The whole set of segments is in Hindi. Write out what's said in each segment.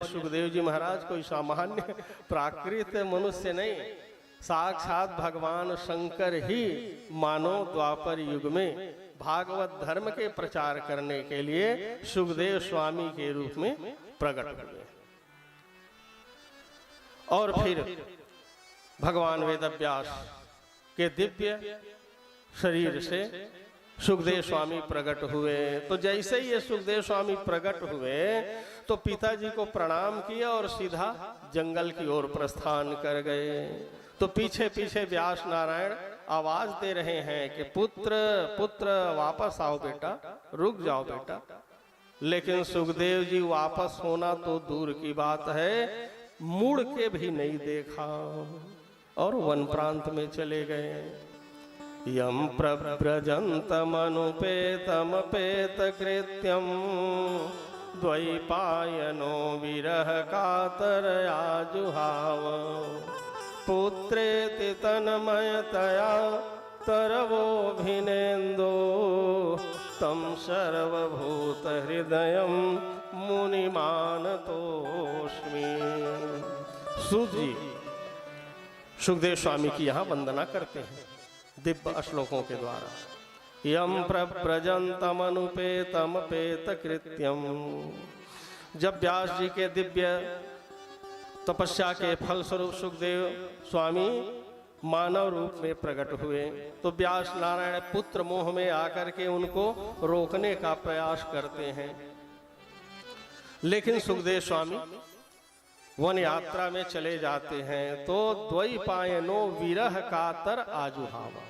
सुखदेव जी महाराज कोई सामान्य प्राकृत मनुष्य नहीं, साक्षात भगवान शंकर ही मानव द्वापर युग में भागवत धर्म के प्रचार करने के लिए सुखदेव स्वामी के रूप में प्रकट हुए। और फिर भगवान वेदव्यास के दिव्य शरीर से सुखदेव स्वामी प्रकट हुए। तो जैसे ही ये सुखदेव स्वामी प्रकट हुए तो पिताजी को प्रणाम किया और सीधा जंगल की ओर प्रस्थान कर गए। तो पीछे पीछे व्यास नारायण आवाज दे रहे हैं कि पुत्र पुत्र वापस आओ बेटा, रुक जाओ बेटा। लेकिन सुखदेव जी वापस होना तो दूर की बात है, मुड़ के भी नहीं देखा और वन प्रांत में चले गए। यम प्रव्रजन्तमनुपेतमपेत कृत्यम द्वैपायनो विरह कातरया जुहाव पुत्रेति तन्मयतया तरवोऽभिनेन्दो तं सर्वभूत हृदयं मुनिमानतोऽस्मि। सूत जी सुखदेव स्वामी की यहाँ वंदना करते हैं दिव्य श्लोकों के द्वारा। यम प्रव्रजन्तमनुपेतमपेत कृत्यम। जब व्यास जी के दिव्य तपस्या के फल स्वरूप सुखदेव स्वामी मानव रूप में प्रकट हुए तो व्यास नारायण पुत्र मोह में आकर के उनको रोकने का प्रयास करते हैं। लेकिन सुखदेव स्वामी वन यात्रा में चले जाते हैं तो द्वैपायनो विरह कातर आजुहावा।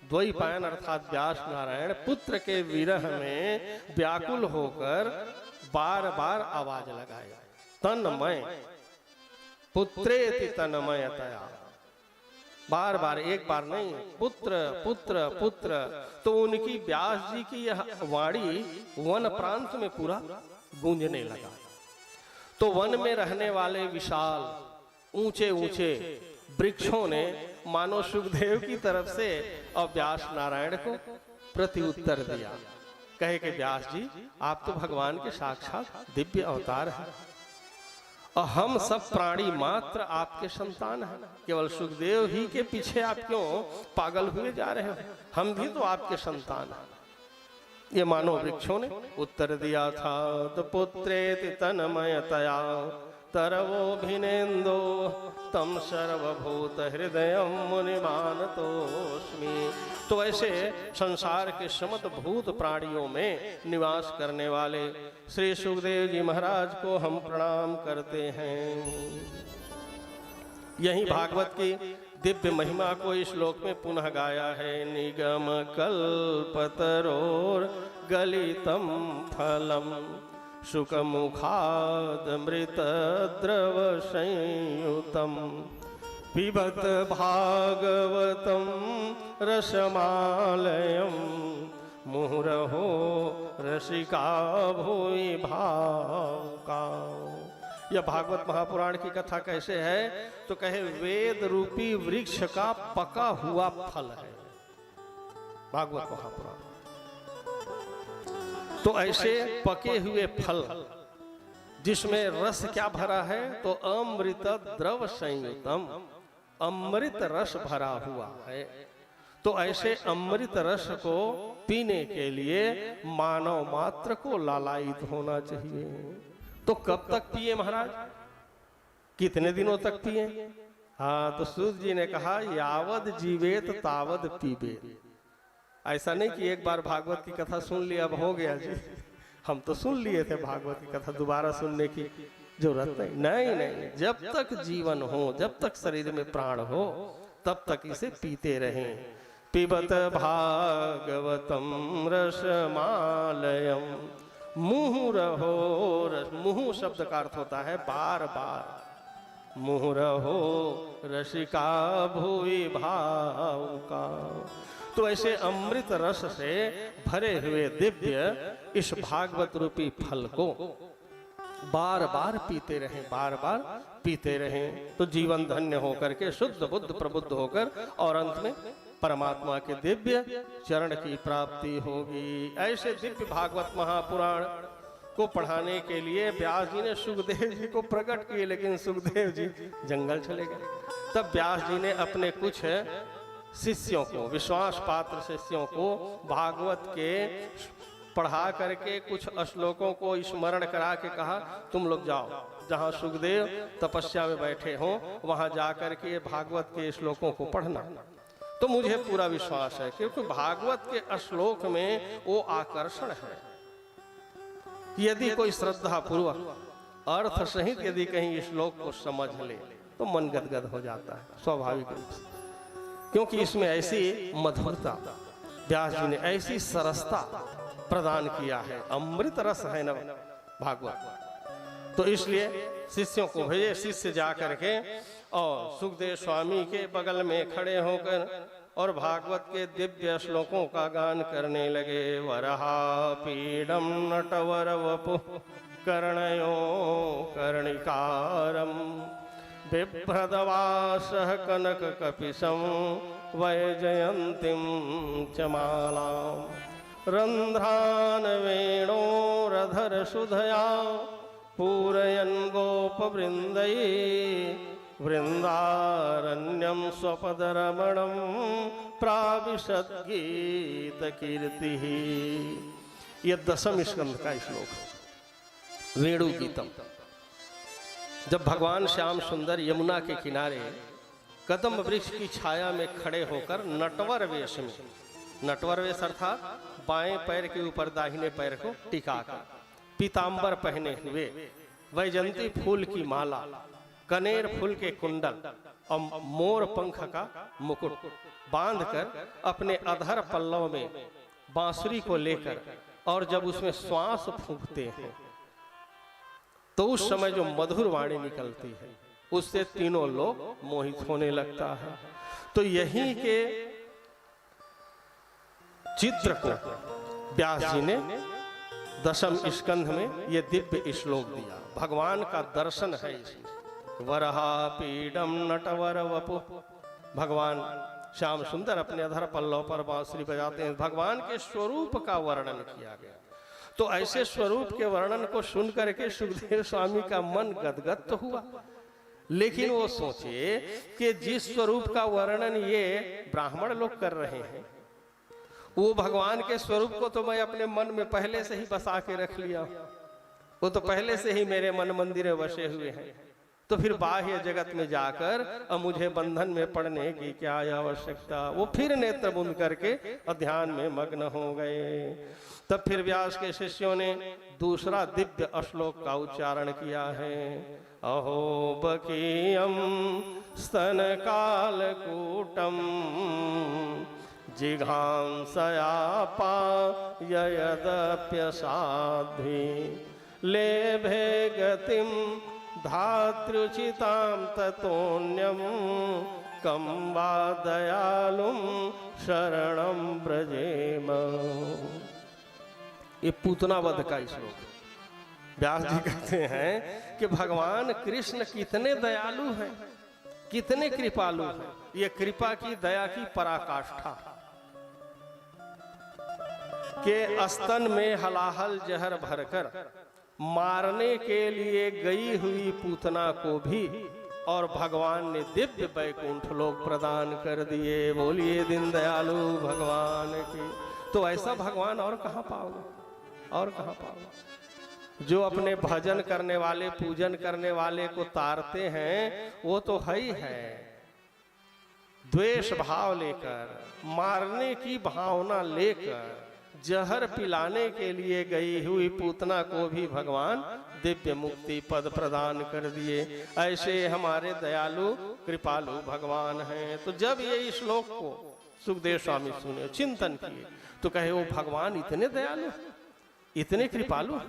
द्वैपायन अर्थात व्यास नारायण पुत्र के विरह में व्याकुल होकर बार बार आवाज लगाए, तन्मय पुत्रेति तन्मयतया। बार बार, एक बार नहीं, पुत्र पुत्र पुत्र। तो उनकी व्यास जी की यह वाणी वन प्रांत में पूरा गूंजने लगा। तो वन में रहने वाले विशाल ऊंचे ऊंचे वृक्षों ने मानो सुखदेव की तरफ से और व्यास नारायण को प्रत्युत्तर दिया, कहे कि व्यास जी आप तो भगवान के साक्षात दिव्य अवतार हैं और हम सब प्राणी मात्र आपके संतान हैं। केवल सुखदेव ही के पीछे आप क्यों पागल हुए जा रहे हो, हम भी तो आपके संतान हैं। ये मानो वृक्षों ने उत्तर दिया था। तो पुत्रेति तन्मयतया तरवोऽभिनेन्दो तं सर्वभूत हृदयं मुनिमानतोऽस्मि। तो ऐसे संसार के समस्त भूत प्राणियों में निवास करने वाले श्री सुखदेव जी महाराज को हम प्रणाम करते हैं। यही भागवत की दिव्य महिमा को इस श्लोक में पुनः गाया है। निगम कल्पतरोर गलितम फलम शुकमुखादमृत द्रव संयुतम पिबत भागवतम रसमालयम मुहुरहो रसिका भूमि भावुका। यह भागवत महापुराण की कथा कैसे है तो कहे वेद रूपी वृक्ष का पका हुआ फल है भागवत महापुराण। तो ऐसे पके हुए फल जिसमें रस क्या भरा है तो अमृत द्रव संयुतम, अमृत रस भरा हुआ है। तो ऐसे अमृत रस को पीने के लिए मानव मात्र को लालायित होना चाहिए। तो कब तक पिए महाराज, कितने दिनों तक पिए? हाँ, तो सूत जी ने कहा यावद जीवेत तावद पीबेत। ऐसा नहीं कि एक बार भागवत की कथा सुन लिया अब हो गया जी, हम तो सुन लिए थे भागवत की कथा, दोबारा सुनने की जरूरत नहीं। नहीं नहीं, जब तक जीवन हो, जब तक शरीर में प्राण हो तब तक इसे पीते रहें। पिबत भागवतम रसमालयम मुहुरहो रस। मुहु शब्द का अर्थ होता है बार बार। मुहुरहो रसिका भुवि भावुका। तो ऐसे अमृत रस से भरे हुए दिव्य इस भागवत रूपी फल को बार बार पीते रहें, बार बार पीते रहें। तो जीवन धन्य होकर के शुद्ध बुद्ध प्रबुद्ध होकर और अंत में परमात्मा के दिव्य चरण की प्राप्ति होगी। ऐसे दिव्य भागवत महापुराण को पढ़ाने के लिए व्यास जी ने सुखदेव जी को प्रकट किए, लेकिन सुखदेव जी जंगल चले गए। तब व्यास जी ने अपने कुछ शिष्यों को, विश्वास पात्र शिष्यों को भागवत के पढ़ा करके कुछ श्लोकों को स्मरण करा के कहा, तुम लोग जाओ जहाँ सुखदेव तपस्या में बैठे हों वहाँ जा करके भागवत के श्लोकों को पढ़ना। तो मुझे पूरा विश्वास है क्योंकि भागवत के श्लोक में वो आकर्षण है। यदि कोई श्रद्धा पूर्वक अर्थ सहित यदि कहीं श्लोक को समझ ले तो मन गदगद हो जाता है स्वाभाविक रूप से, क्योंकि इसमें ऐसी मधुरता, व्यास जी ने ऐसी सरसता प्रदान किया है, अमृत रस है न भागवत। तो इसलिए शिष्यों को भेजे, शिष्य जा करके और सुखदेव स्वामी के बगल में खड़े होकर और भागवत के दिव्य श्लोकों का गान करने लगे। वरहा पीडम नटवर वपु कर्णयो कर्णिकारम बिभ्रदवासः कनक कपिशं वैजयन्तीं च मालां रंध्रान वेणोरधर सुधया पूरयन् गोपवृन्दै वृन्दारण्यं स्वपदरमणं प्राविशद् गीतकीर्तिः। ये 10वें स्कंद का श्लोक है, वेणु गीतम। जब भगवान श्याम सुंदर यमुना के किनारे कदम वृक्ष की छाया में खड़े होकर नटवर वेश में, नटवर वेश अर्थात बाएं पैर के ऊपर दाहिने पैर को टिकाकर, पीतांबर पहने हुए, वैजंती फूल की माला, कनेर फूल के कुंडल और मोर पंख का मुकुट बांधकर अपने अधर पल्लव में बांसुरी को लेकर और जब उसमें श्वास फूंकते हैं तो उस समय जो मधुर वाणी निकलती है उससे तीनों लोग मोहित होने लगता है। तो यही के चित्र को व्यास जी ने 10वें स्कंध में ये दिव्य श्लोक दिया। भगवान का दर्शन है इसमें। वरहा पीडम नटवर वपु, भगवान श्याम सुंदर अपने अधर पल्लव पर बांसुरी बजाते हैं। भगवान के स्वरूप का वर्णन किया गया। तो ऐसे स्वरूप के वर्णन को सुन करके सुखदेव स्वामी का मन गदगद तो हुआ, लेकिन वो सोचे कि जिस स्वरूप का वर्णन ये ब्राह्मण लोग कर रहे हैं वो भगवान के स्वरूप को तो मैं अपने मन में पहले से ही बसा के रख लिया, वो तो पहले से ही मेरे मन मंदिर में बसे हुए हैं। तो फिर बाह्य जगत में जाकर अब मुझे बंधन में पड़ने की क्या आवश्यकता। वो फिर नेत्र बंद करके ध्यान में मग्न हो गए। तब फिर व्यास के शिष्यों ने दूसरा दिव्य श्लोक का उच्चारण किया है। अहो बकीयम स्तन कालकूटम जिघांसया पाययदप्यसाध्वी लेभे गतिम धात्रुचितां ततोन्यम कं वा दयालुं शरणं व्रजेम। ये पूतना वध का श्लोक। व्यास जी कहते हैं कि भगवान कृष्ण कितने दयालु हैं, कितने कृपालु हैं। ये कृपा की, दया की पराकाष्ठा के स्तन में हलाहल जहर भरकर मारने के लिए गई हुई पूतना को भी और भगवान ने दिव्य वैकुंठ लोक प्रदान कर दिए। बोलिए दीन दयालु भगवान की। तो ऐसा भगवान और कहाँ पाओगे, और कहाँ पाओगे। जो अपने भजन करने वाले, पूजन करने वाले को तारते हैं वो तो है ही है। द्वेष भाव लेकर, मारने की भावना लेकर, जहर पिलाने के लिए गई हुई पूतना को भी भगवान दिव्य मुक्ति पद प्रदान कर दिए। ऐसे हमारे दयालु कृपालु भगवान हैं। तो जब ये श्लोक को सुखदेव स्वामी सुने, चिंतन किए, तो कहे वो भगवान इतने दयालु, इतने कृपालु।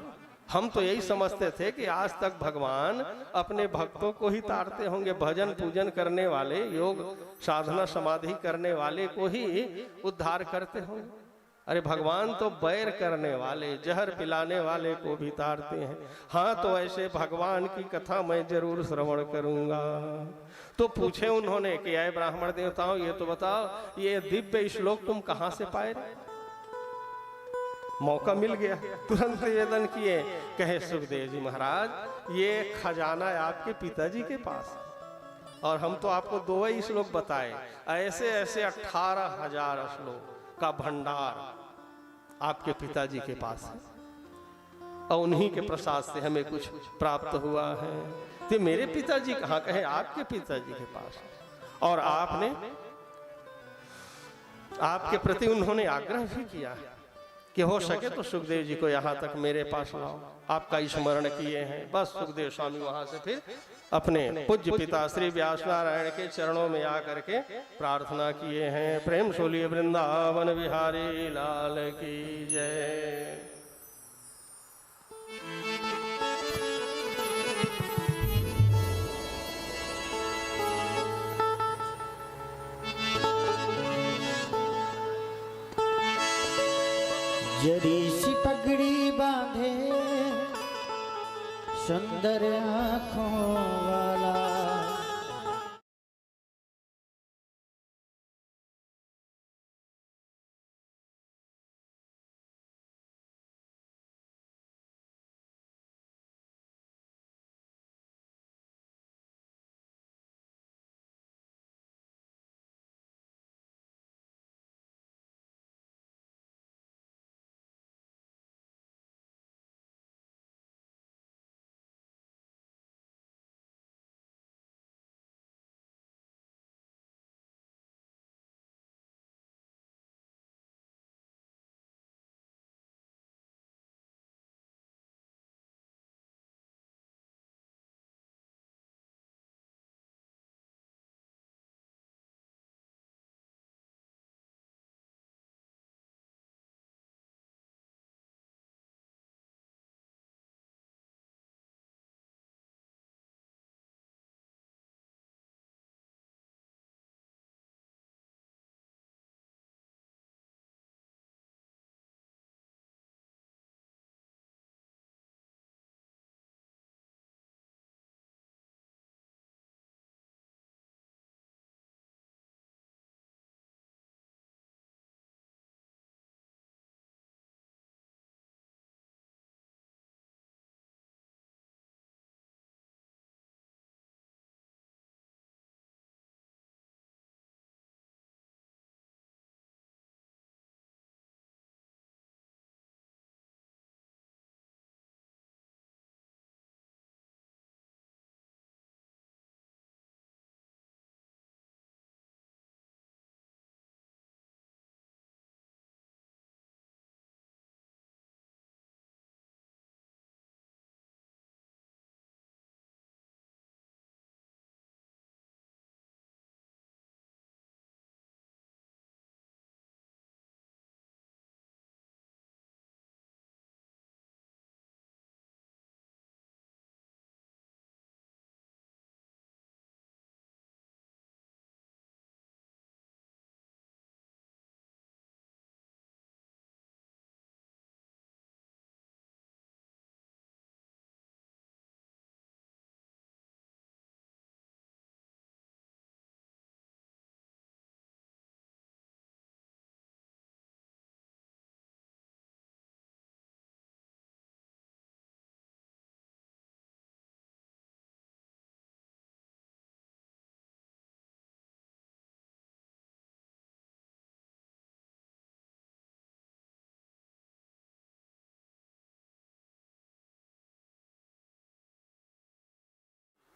हम तो यही समझते थे कि आज तक भगवान अपने भक्तों को ही तारते होंगे, भजन पूजन करने वाले, योग साधना समाधि करने वाले को ही उद्धार करते होंगे। अरे भगवान तो बैर करने वाले, जहर पिलाने वाले को भी तारते हैं। हाँ, तो ऐसे भगवान की कथा मैं जरूर श्रवण करूंगा। तो पूछे उन्होंने कि आए ब्राह्मण देवताओं, ये तो बताओ ये दिव्य श्लोक तुम कहां से पाए? मौका मिल गया, तुरंत निवेदन किए। कहे सुखदेव जी महाराज ये खजाना है आपके पिताजी के पास, और हम तो आपको 2 ही श्लोक बताए, ऐसे ऐसे 18,000 श्लोक का भंडार आपके पिताजी के पास है, और उन्हीं के प्रसाद से हमें कुछ प्राप्त हुआ है। तो मेरे पिताजी कहाँ, कहे आपके पिताजी के पास, और आपने आपके प्रति उन्होंने आग्रह भी किया है कि हो सके तो सुखदेव जी को यहाँ तक मेरे पास लाओ, आपका स्मरण किए हैं। बस सुखदेव स्वामी वहां से फिर अपने पूज्य पिता श्री व्यास नारायण के चरणों में आकर के प्रार्थना किए हैं। प्रेम सोलिए वृंदावन बिहारी लाल की जय। जरी सी पगड़ी बांधे सुंदर आँखों वाला,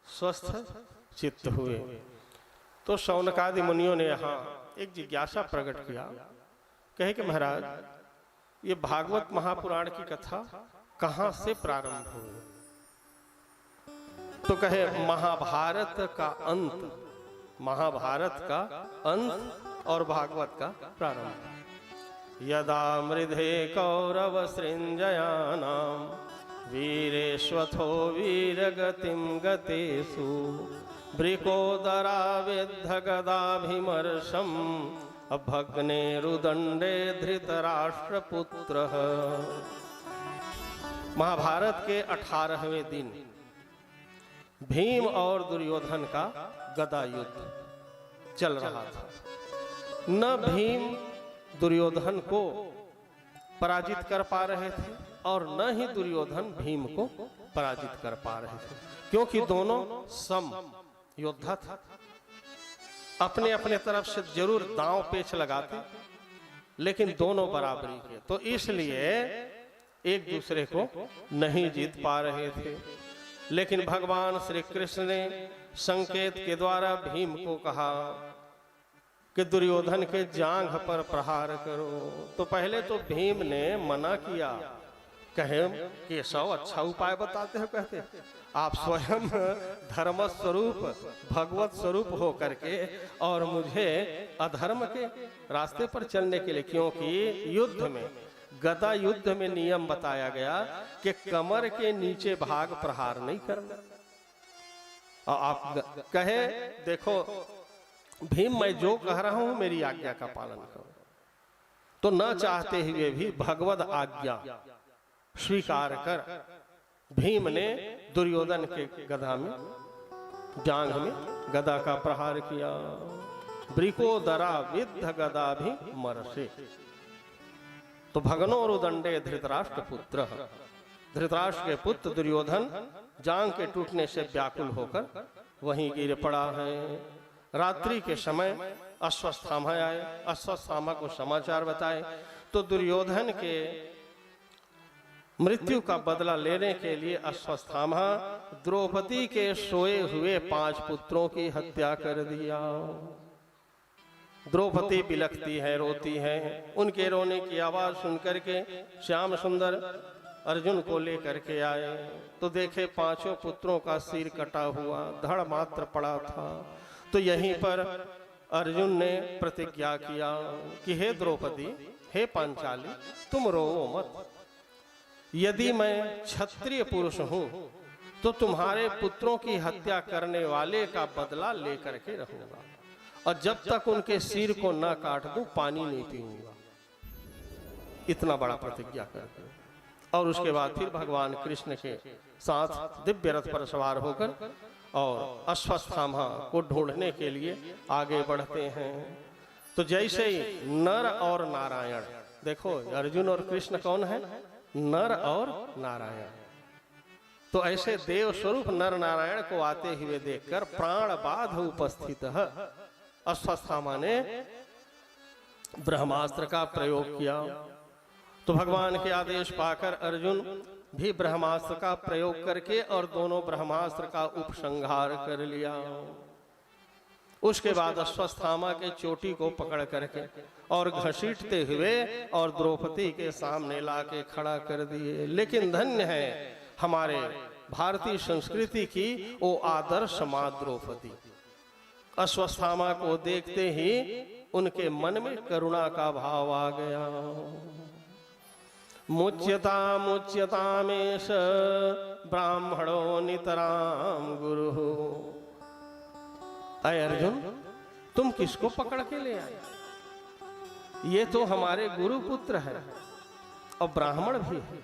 स्वस्थ चित्त हुए तो शौनकादि मुनियों ने यहाँ एक जिज्ञासा प्रकट किया। कहे कि महाराज ये भागवत महापुराण की कथा कहाँ से प्रारंभ हुई? तो कहे महाभारत का अंत, महाभारत का अंत और भागवत का प्रारंभ। यदा मृधे कौरव सृंजयानाम वीरेश्वथो वीरगतिम गतेषु वृकोदरा विद्ध गदाभिमर्शम अभग्ने रुदंडे धृतराष्ट्रपुत्र। महाभारत के 18वें दिन भीम और दुर्योधन का गदा युद्ध चल रहा था। न भीम दुर्योधन को पराजित कर पा रहे थे और न ही दुर्योधन भीम को पराजित कर पा रहे थे, क्योंकि दोनों सम योद्धा थे। अपने अपने तरफ से जरूर दांव पेच लगाते, लेकिन दोनों बराबरी के, तो इसलिए एक दूसरे को नहीं जीत पा रहे थे। लेकिन भगवान श्री कृष्ण ने संकेत के द्वारा भीम को कहा कि दुर्योधन के जांघ पर प्रहार करो। तो पहले तो भीम ने मना किया, कहे केशव अच्छा उपाय बताते हो, कहते आप स्वयं धर्म स्वरूप भगवत स्वरूप हो करके और मुझे अधर्म के रास्ते पर चलने के लिए, क्योंकि युद्ध में गदा युद्ध में नियम बताया गया कि कमर के नीचे भाग प्रहार नहीं करना। और आप कहे देखो भीम मैं जो कह रहा हूं मेरी आज्ञा का पालन करो, तो न चाहते हुए भी भगवत आज्ञा स्वीकार कर भीम ने दुर्योधन के गदा में जांघ में गदा का प्रहार किया। ब्रिकोदरा विद्ध गदा भी मरसे। तो भगनोरुदंडे धृतराष्ट्र पुत्र, धृतराष्ट्र के पुत्र दुर्योधन जांघ के टूटने से व्याकुल होकर वहीं गिर पड़ा है। रात्रि के समय अश्वत्थामा आए, अश्वत्थामा को समाचार बताए, तो दुर्योधन के मृत्यु का बदला लेने के लिए अश्वत्थामा द्रौपदी के सोए हुए 5 पुत्रों की हत्या कर दिया। द्रौपदी बिलखती है, रोती है। उनके रोने की आवाज सुनकर के श्याम सुंदर अर्जुन को लेकर के आए, तो देखे 5 पुत्रों का सिर कटा हुआ, धड़ मात्र पड़ा था। तो यहीं पर अर्जुन ने प्रतिज्ञा किया कि हे द्रौपदी, हे पांचाली, तुम रोओ मत। यदि मैं क्षत्रिय पुरुष हूं तो तुम्हारे पुत्रों की हत्या करने वाले का बदला लेकर के रहूंगा, और जब तक उनके सिर को न काट दूं पानी नहीं पीऊंगा। इतना बड़ा प्रतिज्ञा करके, और उसके बाद फिर भगवान कृष्ण के साथ दिव्य रथ पर सवार होकर और अश्वत्थामा को ढूंढने के लिए आगे बढ़ते हैं। तो जैसे ही नर और नारायण, देखो अर्जुन और कृष्ण कौन है? नर और नारायण। तो ऐसे देव स्वरूप नर नारायण को आते हुए देखकर प्राण बाध उपस्थित है अश्वत्थामा ने ब्रह्मास्त्र का प्रयोग किया। तो भगवान के आदेश पाकर अर्जुन भी ब्रह्मास्त्र का प्रयोग करके और दोनों ब्रह्मास्त्र का उपसंहार कर लिया। उसके बाद अश्वत्थामा के चोटी को पकड़ करके और घसीटते हुए और द्रौपदी के सामने लाके खड़ा कर दिए। लेकिन धन्य है हमारे भारतीय संस्कृति की वो आदर्श मां द्रौपदी। अश्वत्थामा को देखते ही उनके मन में करुणा का भाव आ गया। मुच्यता मुच्यतामेष ब्राह्मणो नितराम गुरु। अय अर्जुन, तुम किसको पकड़ के ले आए? ये तो हमारे गुरु पुत्र है और ब्राह्मण भी है,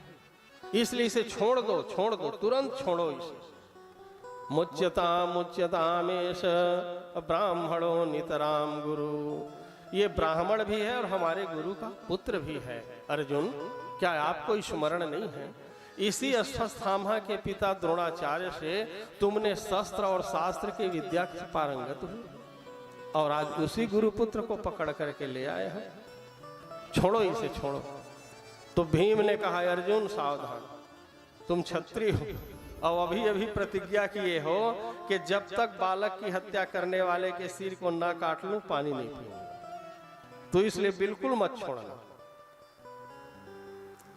इसलिए इसे छोड़ दो, छोड़ दो, तुरंत छोड़ो इसे। मुच्यता मुच्यतामेष ब्राह्मणो नितराम गुरु। ये ब्राह्मण भी है और हमारे गुरु का पुत्र भी है। अर्जुन, क्या आपको स्मरण नहीं है इसी अश्वत्थामा के पिता द्रोणाचार्य से तुमने शस्त्र और शास्त्र की विद्या की पारंगत हुई, और आज उसी गुरुपुत्र को पकड़ करके ले आए हैं। छोड़ो इसे, छोड़ो। तो भीम ने कहा, अर्जुन सावधान, तुम क्षत्रिय हो और अभी अभी प्रतिज्ञा किए हो कि जब तक बालक की हत्या करने वाले के सिर को ना काट लूं पानी नहीं पीऊंगा, तो इसलिए बिल्कुल मत छोड़ना।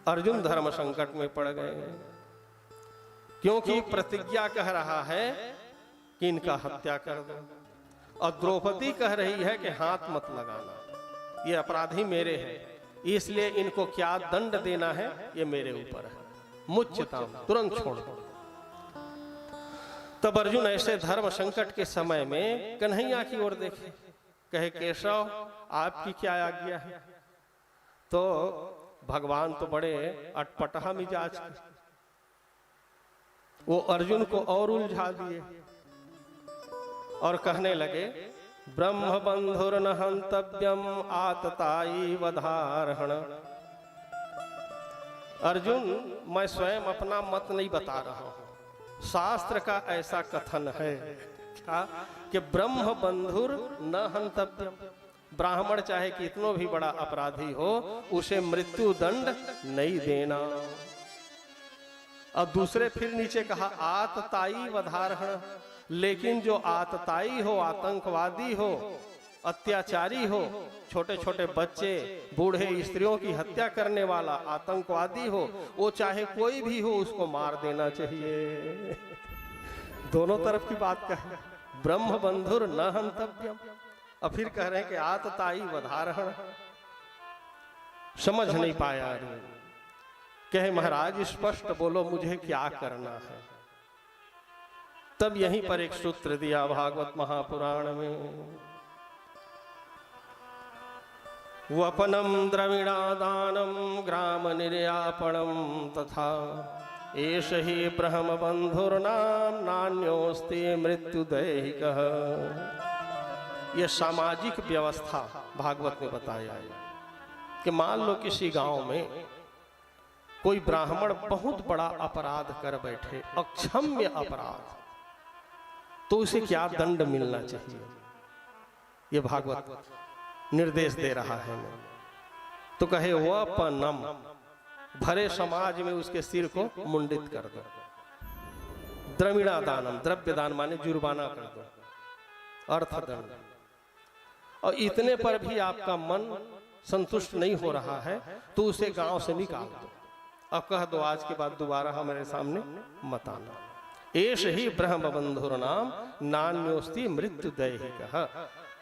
अर्जुन धर्म संकट में पड़ गए, क्योंकि प्रतिज्ञा कह रहा है कि इनका हत्या कर दो, और द्रौपदी कह रही है कि हाथ मत लगाना, ये अपराधी मेरे हैं, इसलिए इनको क्या दंड देना है ये मेरे ऊपर है। मुच्यताम, तुरंत छोड़ दो। तब अर्जुन ऐसे धर्म संकट के समय में कन्हैया की ओर देखे, कहे केशव आपकी क्या आज्ञा है? तो भगवान तो बड़े अटपटा मिजाज के, वो अर्जुन को और उलझा दिए और कहने लगे, ब्रह्म बंधुर न हंतव्यम आतताई वधारहण। अर्जुन, मैं स्वयं अपना मत नहीं बता रहा हूं, शास्त्र का ऐसा कथन है क्या कि ब्रह्म बंधुर न हंतव्यम, ब्राह्मण चाहे कितनो भी बड़ा अपराधी हो उसे मृत्यु दंड नहीं देना। अब दूसरे फिर नीचे कहा आतताई वधारण, लेकिन जो आतताई हो, आतंकवादी हो, अत्याचारी हो, छोटे छोटे बच्चे, बूढ़े, स्त्रियों की हत्या करने वाला आतंकवादी हो, वो चाहे कोई भी हो उसको मार देना चाहिए। दोनों तरफ की बात कहे, ब्रह्म बंधुर न हंतव्यम, और फिर कह रहे हैं कि आतताई वधारण। समझ नहीं पाया अर्जुन, कहे महाराज स्पष्ट बोलो मुझे क्या करना है। तब यहीं पर एक सूत्र दिया भागवत महापुराण में, वपनम द्रविणादानम ग्राम निर्यापणम तथा एष ही ब्रह्म बंधुर्नाम नान्योस्ति मृत्युदैहिकः। यह सामाजिक व्यवस्था भागवत में बताया है कि मान लो किसी गांव में कोई ब्राह्मण बहुत बड़ा अपराध कर बैठे, अक्षम्य अपराध, तो उसे क्या दंड मिलना चाहिए, ये भागवत निर्देश दे रहा है। तो कहे वपनम, भरे समाज में उसके सिर को मुंडित कर दो। द्रविणा दानम, द्रव्य दान माने जुर्माना कर दो, अर्थदंड। और इतने पर भी आपका मन संतुष्ट नहीं हो रहा है तो उसे गांव से निकाल दो, अब कह दो आज के बाद दोबारा हमारे सामने मत आना। एष ही ब्रह्म बंधुर्नाम नान्योस्ति मृत्युदैहिकः,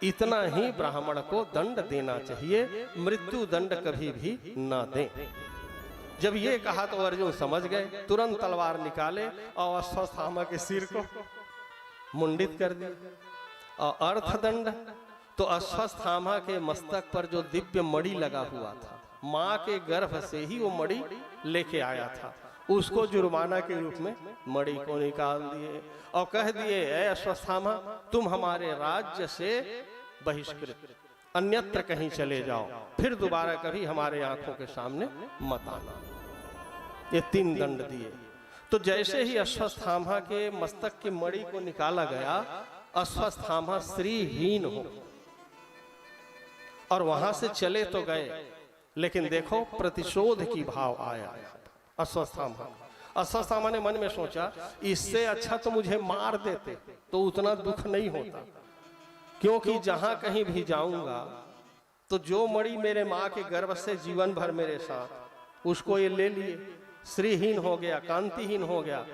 इतना ही ब्राह्मण को दंड देना चाहिए, मृत्यु दंड कभी भी न दें। जब ये कहा तो अर्जुन समझ गए, तुरंत तलवार निकाले और अश्वत्थामा के सिर को मुंडित कर दिया। और अर्थदंड तो अश्वत्थामा के मस्तक पर जो दिव्य मणि लगा हुआ था, माँ के गर्भ से ही वो मणि लेके आया था, उसको जुर्माना के रूप में मणि को निकाल दिए और कह दिए, ऐ अश्वत्थामा तुम हमारे राज्य से बहिष्कृत, अन्यत्र कहीं चले जाओ, फिर दोबारा कभी हमारे आंखों के सामने मत आना। ये 3 दंड दिए। तो जैसे ही अश्वत्थामा के मस्तक की मणि को निकाला गया, अश्वत्थामा श्रीहीन हो और वहां से चले तो गए, लेकिन देखो प्रतिशोध की भाव आया अश्वत्थामा ने मन में सोचा, इससे अच्छा तो मुझे मार देते तो उतना दुख नहीं होता, क्योंकि जहां कहीं भी जाऊंगा तो जो मणि मेरे माँ के गर्भ से जीवन भर मेरे साथ, उसको ये ले लिए, श्रीहीन हो गया, कांतिहीन हो गया,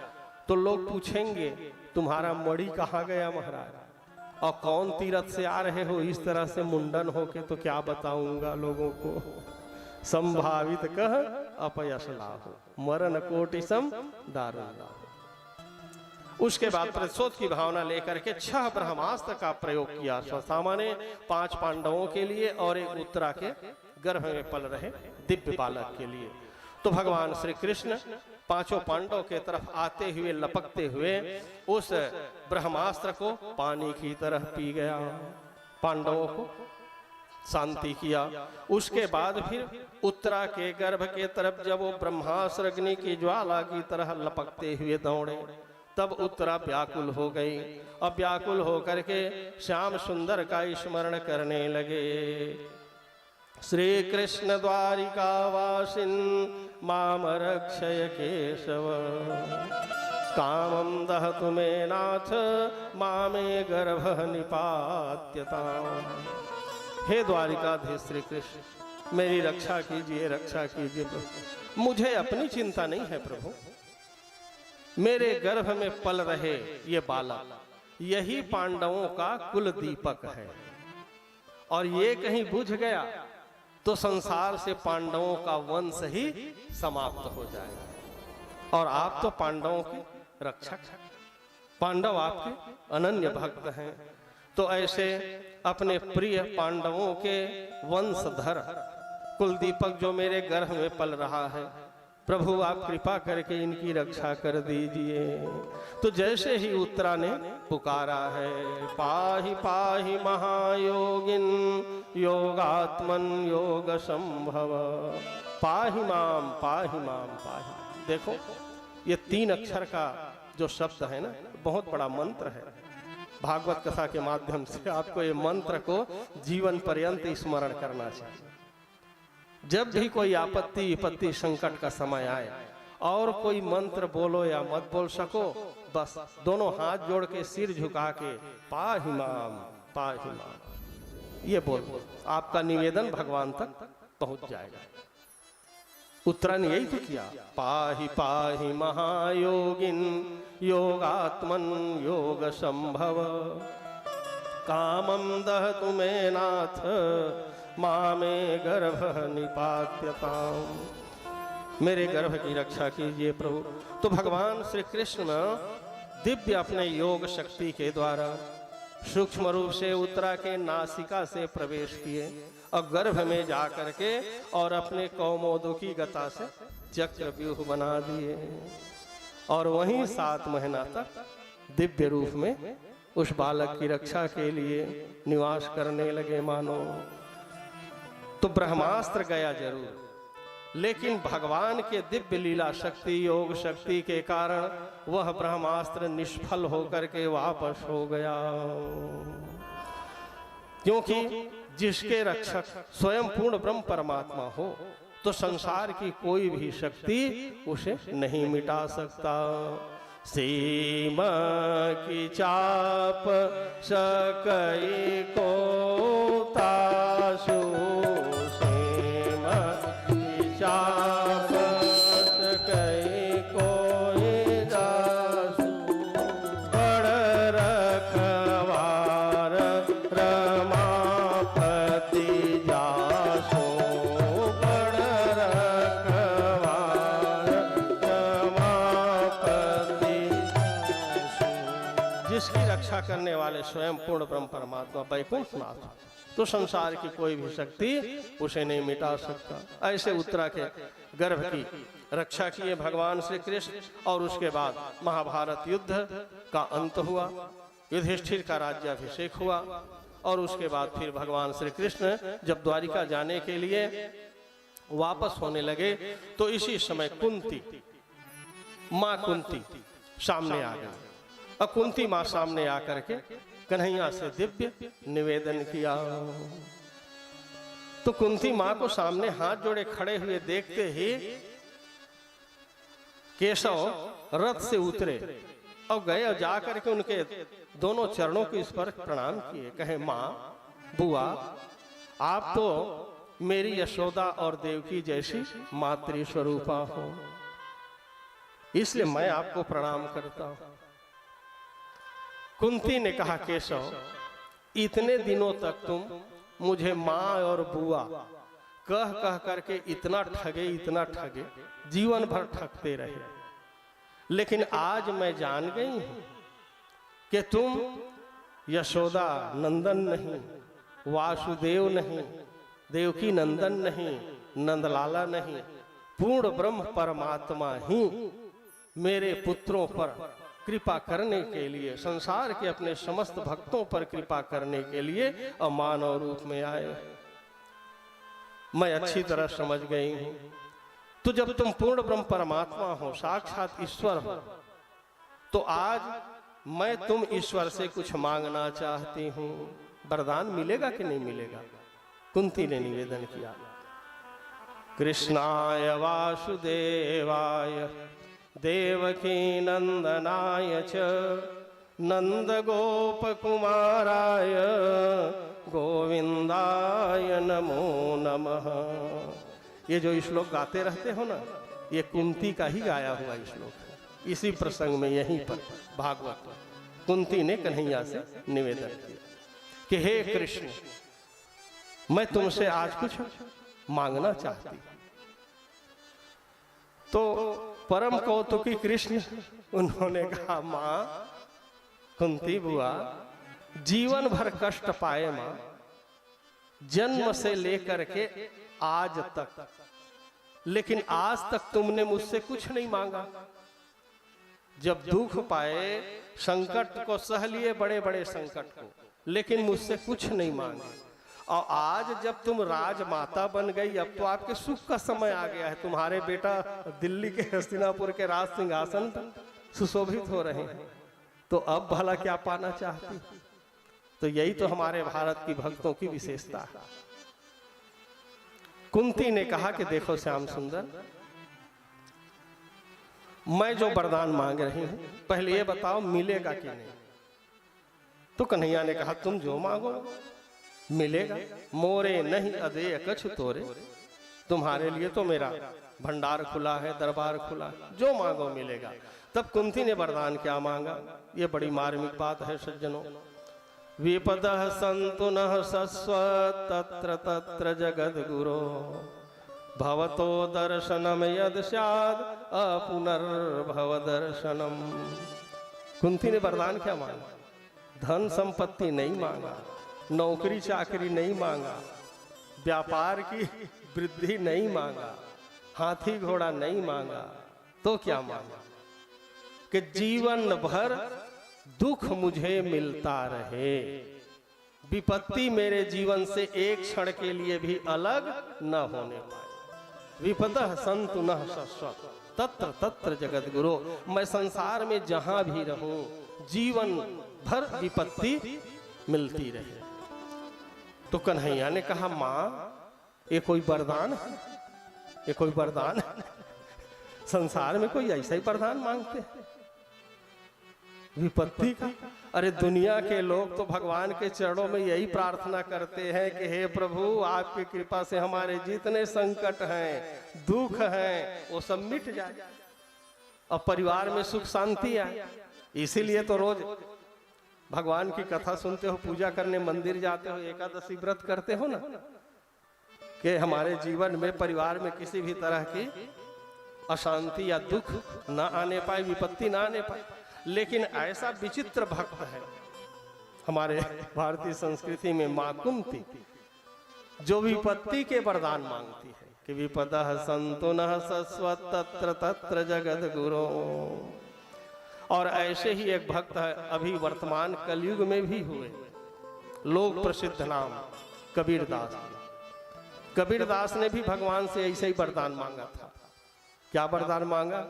तो लोग पूछेंगे तुम्हारा मणि कहाँ गया महाराज, और कौन तीरथ से आ रहे हो इस तरह से मुंडन होके, तो क्या बताऊंगा लोगों को। संभावित कह अपयश लाभ, मरण कोटि सम दारुण लाभ। उसके बाद प्रतिशोध की भावना लेकर के 6 ब्रह्मास्त्र का प्रयोग किया अश्वत्थामा ने, 5 पांडवों के लिए और एक उत्तरा के गर्भ में पल रहे दिव्य बालक के लिए। तो भगवान श्री कृष्ण 5 पांडवों के तरफ आते हुए लपकते हुए उस ब्रह्मास्त्र को पानी की तरह पी गया, पांडवों को शांति किया। उसके बाद फिर उत्तरा के गर्भ के तरफ जब वो ब्रह्मास्त्र अग्नि की ज्वाला की तरह लपकते हुए दौड़े, तब उत्तरा व्याकुल हो गई और व्याकुल होकर के श्याम सुंदर का स्मरण करने लगे। श्री कृष्ण द्वारिका वासिन माम रक्षय केशव, कामं दहतु मे नाथ मामे गर्भ निपात्यताम्। हे द्वारिकाधीश श्री कृष्ण, मेरी रक्षा कीजिए, रक्षा कीजिए प्रभु, मुझे अपनी चिंता नहीं है प्रभु, मेरे गर्भ में पल रहे ये बालक, यही पांडवों का कुल दीपक है, और ये कहीं बुझ गया तो संसार से पांडवों का वंश ही समाप्त हो जाएगा। और आप तो पांडवों के रक्षक, पांडव आपके अनन्य भक्त हैं, तो ऐसे अपने प्रिय पांडवों के वंशधर कुल दीपक जो मेरे गर्भ में पल रहा है, प्रभु आप कृपा करके इनकी रक्षा कर दीजिए। तो जैसे ही उत्तरा ने पुकारा है, पाहि पाहि महायोगिन योगात्मन योग संभव, पाहि माम पाहि माम पाहि। देखो ये 3 अक्षर का जो शब्द है ना, बहुत बड़ा मंत्र है। भागवत कथा के माध्यम से आपको ये मंत्र को जीवन पर्यंत स्मरण करना चाहिए। जब भी कोई आपत्ति विपत्ति संकट का समय आए और कोई मंत्र बोलो या मत बोल सको, बस दोनों हाथ जोड़ के सिर झुका के पाहि माम पाहि माम ये बोल, आपका निवेदन भगवान तक पहुंच जाएगा। उत्तरायण यही तो किया, पाहि पाहि महायोगिन योगात्मन योग संभव कामम दहतु मे नाथ मामे गर्भ निपात्यताम। मेरे गर्भ की रक्षा कीजिए प्रभु। तो भगवान श्री कृष्ण दिव्य अपने योग शक्ति के द्वारा सूक्ष्म रूप से उत्तरा के नासिका से प्रवेश किए और गर्भ में जाकर के और अपने कौमोदकी गता से चक्र व्यूह बना दिए और वहीं 7 महीना तक दिव्य रूप में उस बालक की रक्षा के लिए निवास करने लगे मानो। तो ब्रह्मास्त्र गया जरूर, लेकिन भगवान के दिव्य लीला शक्ति योग शक्ति के कारण वह ब्रह्मास्त्र निष्फल होकर के वापस हो गया। क्योंकि जिसके रक्षक स्वयं पूर्ण ब्रह्म परमात्मा हो तो संसार की कोई भी शक्ति उसे नहीं मिटा सकता। सीमा की चाप सकई को तासु, सीमा की चाप सकई को दासु, बड़ रखवार रमापति जासो, बड़ रखवार रमापति जासो। जिसकी रक्षा करने वाले स्वयं पूर्ण ब्रह्म परमात्मा वैकुंठनाथ, तो संसार की कोई भी शक्ति उसे नहीं मिटा सकता। ऐसे उत्तरा के गर्भ की रक्षा किए भगवान श्री कृष्ण और उसके बाद महाभारत युद्ध का अंत हुआ, युधिष्ठिर का राज्याभिषेक हुआ और उसके बाद फिर भगवान श्री कृष्ण जब द्वारिका जाने के लिए वापस होने लगे तो इसी समय कुंती माँ कुंती सामने आ गई। अब कुंती माँ सामने आकर के कन्हैया से दिव्य निवेदन किया। तो कुंती माँ को सामने हाथ जोड़े खड़े हुए देखते ही केशव रथ से उतरे और गए और जाकर के उनके दोनों चरणों के स्पर्श प्रणाम किए। कहे माँ बुआ, आप तो मेरी यशोदा और देवकी जैसी मातृ स्वरूपा हो, इसलिए मैं आपको प्रणाम करता हूं। कुंती ने कहा केशव, इतने दिनों तक तुम मुझे माँ और बुआ कह कह करके इतना ठगे, जीवन भर ठगते रहे, लेकिन आज मैं जान गई हूं कि तुम यशोदा नंदन नहीं, वासुदेव नहीं, देवकी नंदन नहीं, नंदलाला नहीं, पूर्ण ब्रह्म परमात्मा ही मेरे पुत्रों पर कृपा करने के लिए, संसार के अपने समस्त भक्तों पर कृपा करने के लिए और मानव रूप में आए। मैं अच्छी तरह समझ गई हूं। तो जब तुम पूर्ण ब्रह्म परमात्मा हो, साक्षात ईश्वर हो, तो आज मैं तुम ईश्वर से कुछ मांगना चाहती हूं। वरदान मिलेगा कि नहीं मिलेगा? कुंती ने निवेदन किया, कृष्णाय वासुदेवाय देवकी नंदनाय च नंद गोप कुमाराय गोविंदाय नमो नमः। ये जो श्लोक गाते रहते हो ना, ये कुंती का ही गाया हुआ श्लोक है। इसी प्रसंग में यहीं पर भागवत कुंती ने कन्हैया से निवेदन किया कि हे कृष्ण, मैं तुमसे आज कुछ मांगना चाहती। तो परम कौतुकी कृष्ण उन्होंने कहा, माँ कुंती बुआ, जीवन भर कष्ट पाए माँ, जन्म से लेकर के आज तक, लेकिन आज तक तुमने मुझसे कुछ नहीं मांगा। जब दुख पाए, संकट को सह लिए, बड़े बड़े संकट को, लेकिन मुझसे कुछ नहीं मांगे। और आज जब तुम राजमाता बन गई, अब तो आपके सुख का समय आ गया है। तुम्हारे बेटा दिल्ली के हस्तिनापुर के राज सिंहासन पर सुशोभित हो रहे हैं, तो अब भला क्या पाना चाहती? तो यही तो हमारे भारत की भक्तों की विशेषता है। कुंती ने कहा कि देखो श्याम सुंदर, मैं जो वरदान मांग रही हूं, पहले ये बताओ मिलेगा कि नहीं? तो कन्हैया ने कहा तुम जो मांगो मिलेगा। मोरे नहीं अदेय कछु तोरे, तुम्हारे लिए तो मेरा भंडार खुला है, दरबार खुला है, जो मांगो मिलेगा। तब कुंती ने वरदान क्या मांगा, ये बड़ी मार्मिक बात है सज्जनों। विपदः सन्तु नः सस्व तत्र तत्र जगद्गुरो, भवतो दर्शनम यद स्याद् अपुनर्भव दर्शनम। कुंती ने वरदान क्या मांगा? धन संपत्ति नहीं मांगा, नौकरी चाकरी नहीं मांगा, व्यापार की वृद्धि नहीं मांगा, हाथी घोड़ा नहीं मांगा, तो क्या मांगा? कि जीवन भर दुख मुझे मिलता रहे, विपत्ति मेरे जीवन से एक क्षण के लिए भी अलग न होने पाए। विपदः सन्तु नः शश्वत् तत्र तत्र जगद्गुरो, मैं संसार में जहां भी रहूं जीवन भर विपत्ति मिलती रहे। तो कन्हैया ने कहा मां ये कोई वरदान है? ये कोई वरदान है? संसार में कोई ऐसा ही वरदान मांगते हैं विपत्ति का? अरे दुनिया के लोग तो भगवान के चरणों में यही प्रार्थना करते हैं कि हे प्रभु आपकी कृपा से हमारे जितने संकट हैं, दुख हैं, वो सब मिट जाए और परिवार में सुख शांति आए। इसीलिए तो रोज भगवान की कथा सुनते हो, पूजा करने मंदिर जाते हो, एकादशी व्रत करते हो ना, कि हमारे जीवन में परिवार में किसी भी तरह की अशांति या दुख ना आने पाए, विपत्ति ना आने पाए। लेकिन ऐसा विचित्र भक्त है हमारे भारतीय संस्कृति में मां कुंती, जो विपत्ति के वरदान मांगती है कि विपदः सन्तु नः शश्वत् तत्र तत्र जगद्गुरो। और ऐसे ही एक भक्त है अभी वर्तमान कलयुग में भी हुए, लोक प्रसिद्ध नाम कबीरदास। कबीरदास ने भी भगवान से ऐसे ही वरदान मांगा था। क्या वरदान मांगा?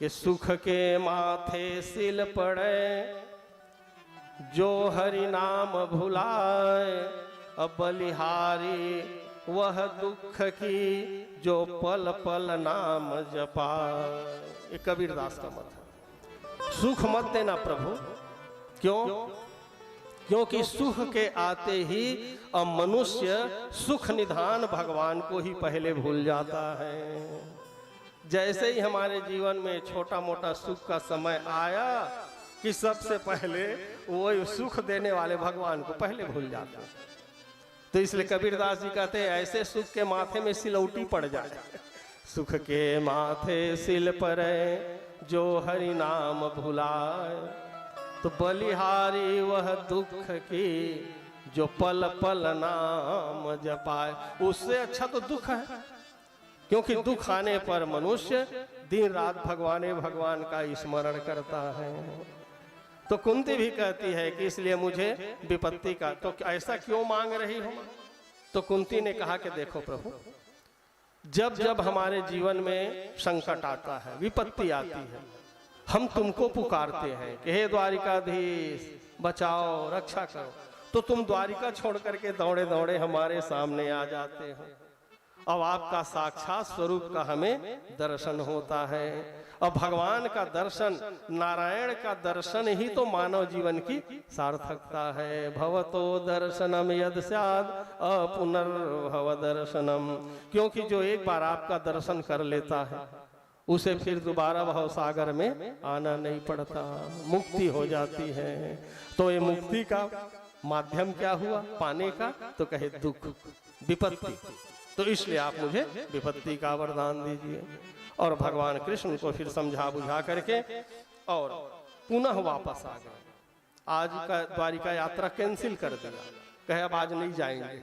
कि सुख के माथे सिल पड़े, जो हरि नाम भुलाए, अब बलिहारी वह दुख की, जो पल पल नाम जपाए। ये कबीरदास का मत है। सुख मत देना प्रभु। क्यों? क्योंकि सुख के आते ही मनुष्य सुख निधान भगवान को ही पहले भूल जाता है। जैसे ही हमारे जीवन में छोटा मोटा सुख का समय आया कि सबसे पहले वो सुख देने वाले भगवान को पहले भूल जाते। तो इसलिए कबीरदास जी कहते हैं ऐसे सुख के माथे में सिलौटी पड़ जाए। सुख के माथे सिल पड़े, जो हरि नाम भुलाए, तो बलिहारी वह दुख की, जो पल पल नाम जपाए। उससे अच्छा तो दुख है, क्योंकि दुख आने पर मनुष्य दिन रात भगवान का स्मरण करता है। तो कुंती भी कहती है कि इसलिए मुझे विपत्ति का, तो ऐसा क्यों मांग रही हो? तो कुंती ने कहा कि देखो प्रभु, जब जब हमारे जीवन में संकट आता है, विपत्ति आती है, हम तुमको पुकारते हैं कि हे द्वारिकाधीश बचाओ रक्षा करो, तो तुम द्वारिका छोड़ करके दौड़े दौड़े हमारे सामने आ जाते हो। अब आपका साक्षात स्वरूप का हमें दर्शन होता है। अब भगवान का दर्शन, नारायण का दर्शन ही तो मानव जीवन की सार्थकता है। भवतो दर्शनम यद स्याद् अपुनर्भव दर्शनम। क्योंकि जो एक बार आपका दर्शन कर लेता है उसे फिर दोबारा भव सागर में आना नहीं पड़ता, मुक्ति हो जाती है। तो ये मुक्ति का माध्यम क्या हुआ पाने का? तो कहे दुख, विपत्ति। तो इसलिए आप मुझे विपत्ति का वरदान दीजिए। और भगवान कृष्ण को फिर समझा बुझा करके और पुनः वापस आ गए। आज का द्वारिका यात्रा कैंसिल कर दिया, कहे अब आज नहीं जाएंगे।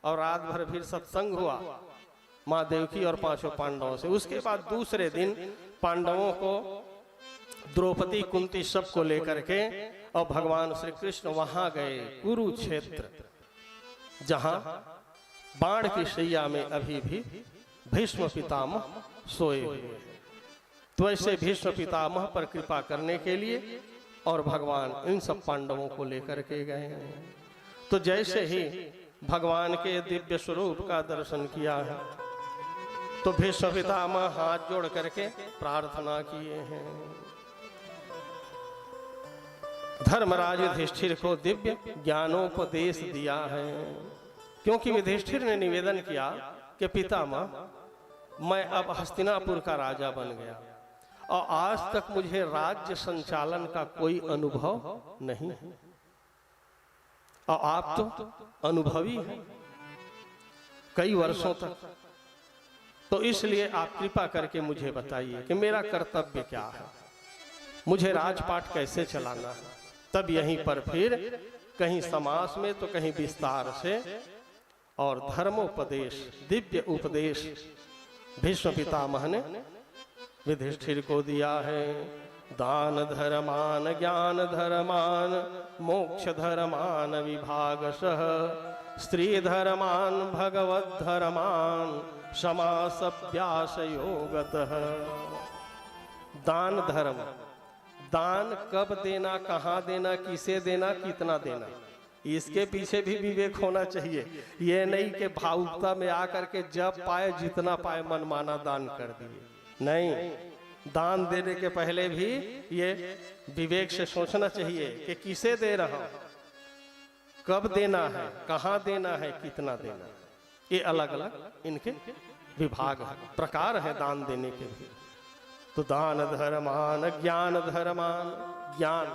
और रात भर फिर सत्संग हुआ माँ देवकी और पांचों पांडवों से। उसके बाद दूसरे दिन पांडवों को, द्रौपदी, कुंती सबको लेकर के और भगवान श्री कृष्ण वहां गए कुरुक्षेत्र। जहां बाण की शैया में अभी भी भीष्म पितामह सोए हुए हैं। तो ऐसे भीष्म पितामह पर कृपा करने के लिए और भगवान इन सब पांडवों को लेकर के गए हैं। तो जैसे ही भगवान के दिव्य स्वरूप का दर्शन किया है तो भीष्म पितामह हाथ जोड़ करके प्रार्थना किए हैं। धर्मराज युधिष्ठिर को दिव्य ज्ञानोपदेश दिया है, क्योंकि युधिष्ठिर ने निवेदन किया कि पितामह मैं अब हस्तिनापुर का राजा बन गया और आज तक मुझे राज्य संचालन का कोई अनुभव नहीं है और आप तो अनुभवी हैं कई वर्षों तक, तो इसलिए आप कृपा करके मुझे बताइए कि मेरा कर्तव्य क्या है, मुझे राजपाट कैसे चलाना है। तब यहीं पर फिर कहीं समास में तो कहीं विस्तार से और धर्मोपदेश दिव्य उपदेश भीष्म पितामह ने युधिष्ठिर को दिया है। दान धर्मान ज्ञान धर्मान मोक्ष धर्मान विभागशः स्त्री धर्मान भगवत धर्मान समासभ्यास योगतः। दान धर्म, दान कब देना, कहाँ देना, किसे देना, कितना देना, इसके पीछे भी विवेक होना चाहिए। ये नहीं कि भावुकता में आकर के जब पाए जितना पाए मनमाना दान कर दिए, नहीं। दान देने के पहले भी ये विवेक से सोचना चाहिए कि किसे दे रहा हूं, कब देना है, कहाँ देना है, कितना देना। ये अलग अलग इनके विभाग है, प्रकार है दान देने के भी। तो दान धर्मान ज्ञान धर्मान, ज्ञान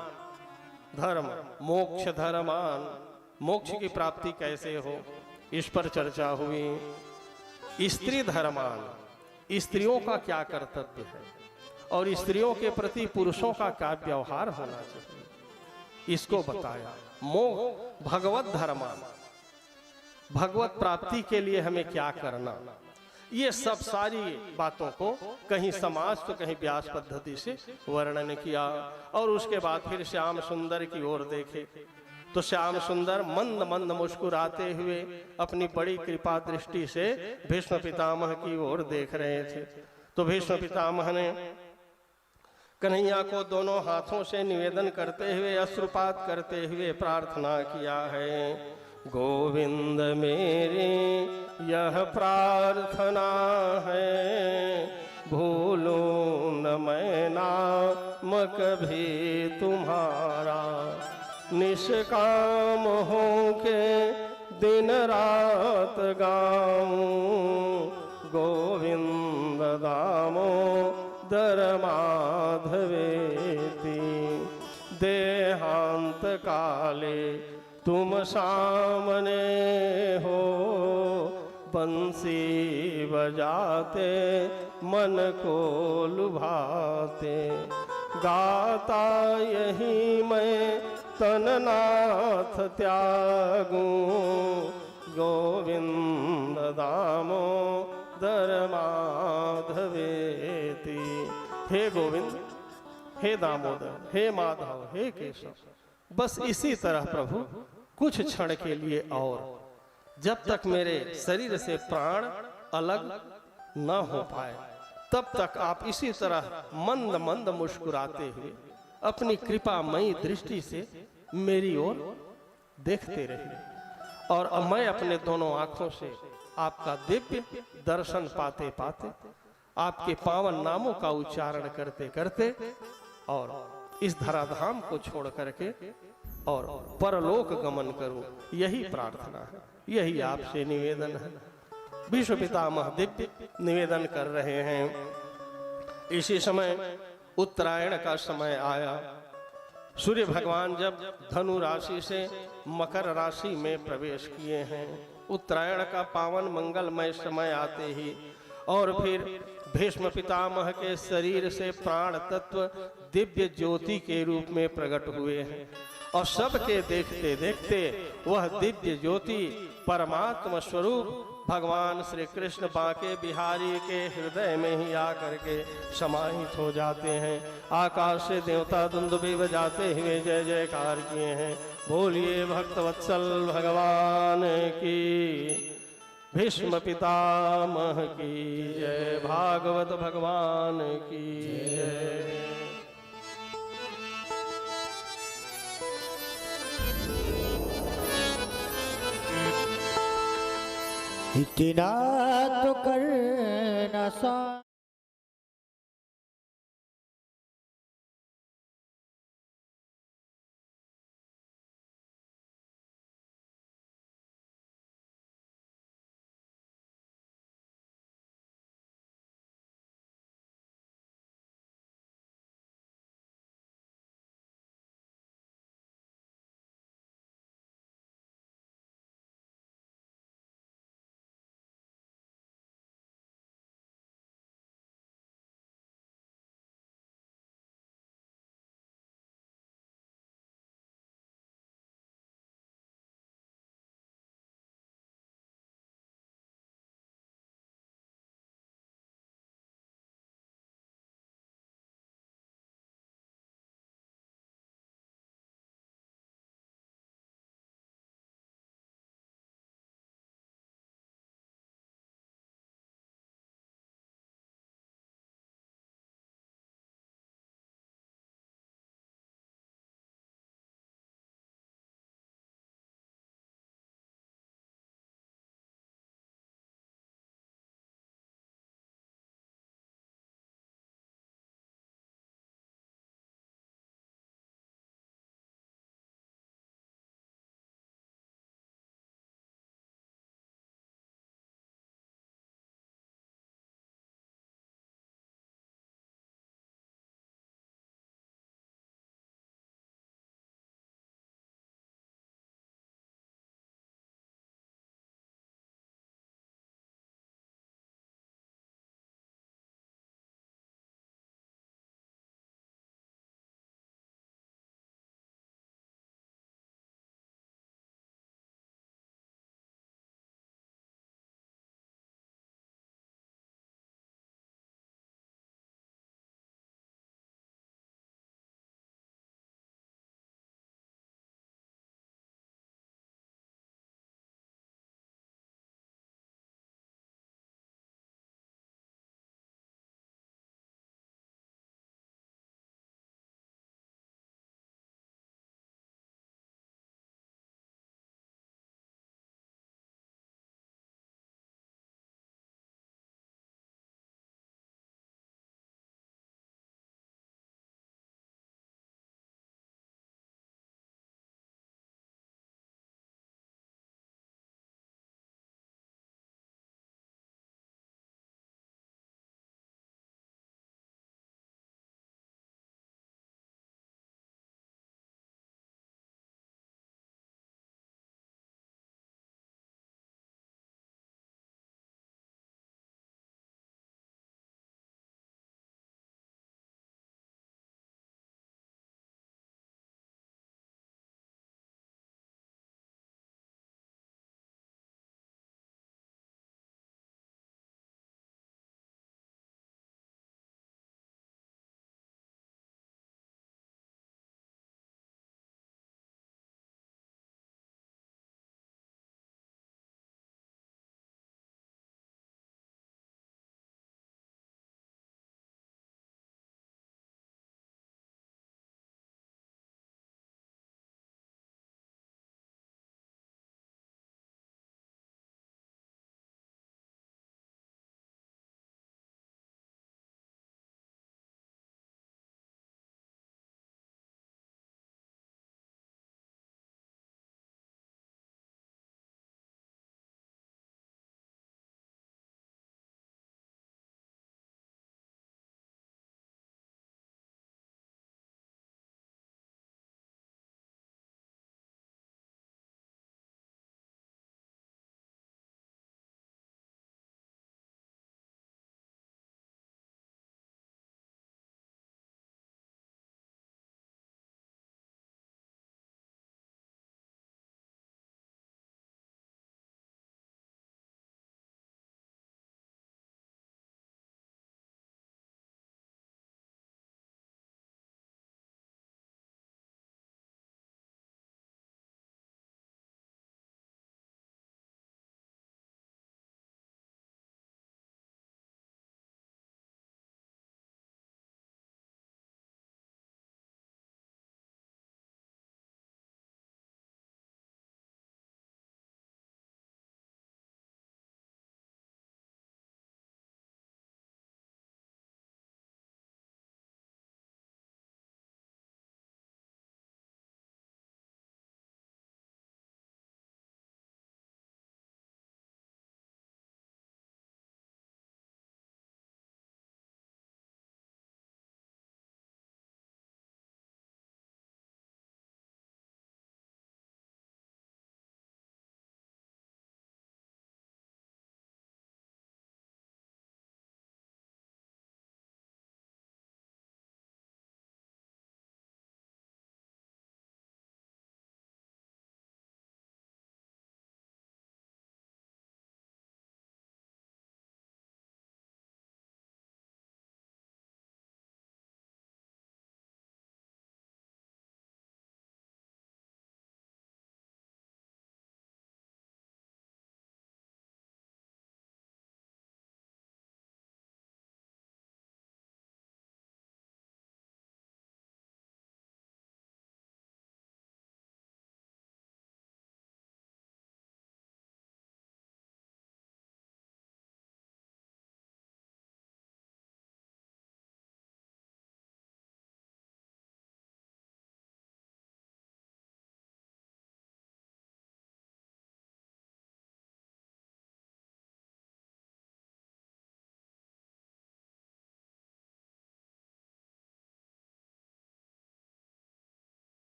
धर्म, मोक्ष धर्मान, मोक्ष की प्राप्ति कैसे हो इस पर चर्चा हुई। स्त्री धर्मान, स्त्रियों का क्या कर्तव्य है और स्त्रियों के प्रति पुरुषों का क्या व्यवहार होना चाहिए, इसको बताया। मोह भगवत धर्मान, भगवत प्राप्ति के लिए हमें क्या करना, ये सब सारी बातों को कहीं समाज तो कहीं व्यास पद्धति से वर्णन किया। और उसके बाद फिर श्याम सुंदर की ओर देखे तो श्याम सुंदर मंद मंद मुस्कुराते हुए अपनी बड़ी कृपा दृष्टि से भीष्म पितामह की ओर देख रहे थे। तो भीष्म पितामह ने कन्हैया को दोनों हाथों से निवेदन करते हुए अश्रुपात करते हुए प्रार्थना किया है। गोविंद मेरी यह प्रार्थना है, भूलो न मैं नाम कभी तुम्हारा, निष्काम हो के दिन रात गाऊं, गोविंद दामोदर माधवेति, देहांत काले तुम सामने हो, बंसी बजाते मन को लुभाते, गाता यही मैं तननाथ त्यागूं, गोविंद दामोदर माधवेति। हे गोविंद, हे दामोदर, हे माधव, हे केशव, बस इसी तरह प्रभु कुछ क्षण के लिए और, जब तक मेरे शरीर से प्राण अलग न हो पाए तब तक आप इसी तरह मंद मंद मुस्कुराते हुए अपनी कृपामयी दृष्टि से मेरी ओर देखते रहिए। और अब मैं अपने दोनों आंखों से आपका दिव्य दर्शन पाते पाते, आपके पावन नामों का उच्चारण करते करते और इस धराधाम को छोड़ करके और परलोक गमन करूं, यही प्रार्थना है, यही आपसे निवेदन है। भीष्म पितामह दिव्य निवेदन कर रहे हैं। इसी समय उत्तरायण का समय आया। सूर्य भगवान जब धनु राशि से मकर राशि में प्रवेश किए हैं, उत्तरायण का पावन मंगलमय समय आते ही और फिर भीष्म पितामह के शरीर से प्राण तत्व दिव्य ज्योति के रूप में प्रकट हुए हैं और सबके देखते देखते वह दिव्य ज्योति परमात्मा स्वरूप भगवान श्री कृष्ण बांके बिहारी के हृदय में ही आकर के समाहित हो जाते हैं। आकाश से देवता दुंदुभी बजाते हुए जय जयकार किए हैं। बोलिए भक्तवत्सल भगवान की, भीष्म पितामह की जय, भागवत भगवान की जय। इतना तो करना सा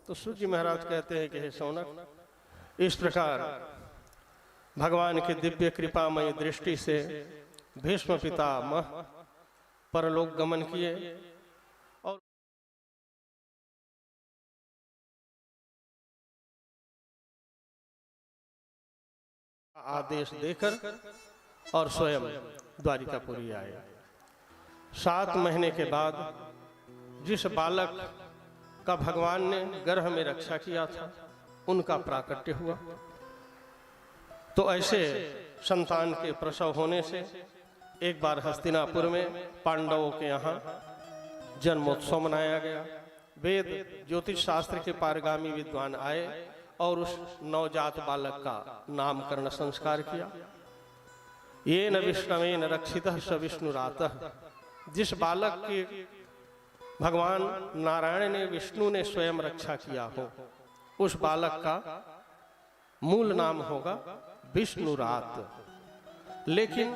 तो सूत जी महाराज कहते हैं कि हे शौनक, इस प्रकार भगवान की दिव्य कृपामय दृष्टि से भीष्म पितामह परलोक गमन किए और आदेश देकर और स्वयं द्वारिकापुरी आए। 7 महीने के बाद जिस बालक का भगवान ने गर्भ में रक्षा किया था उनका प्राकट्य हुआ। तो ऐसे संतान के प्रसव होने से एक बार हस्तिनापुर में पांडवों के यहाँ जन्मोत्सव मनाया गया। वेद ज्योतिष शास्त्र के पारगामी विद्वान आए और उस नवजात बालक का नामकरण संस्कार किया। ये न विष्णवेन रक्षितः स विष्णुरातः, जिस बालक की भगवान नारायण ने विष्णु ने स्वयं रक्षा किया हो उस बालक का मूल नाम होगा विष्णुरात। लेकिन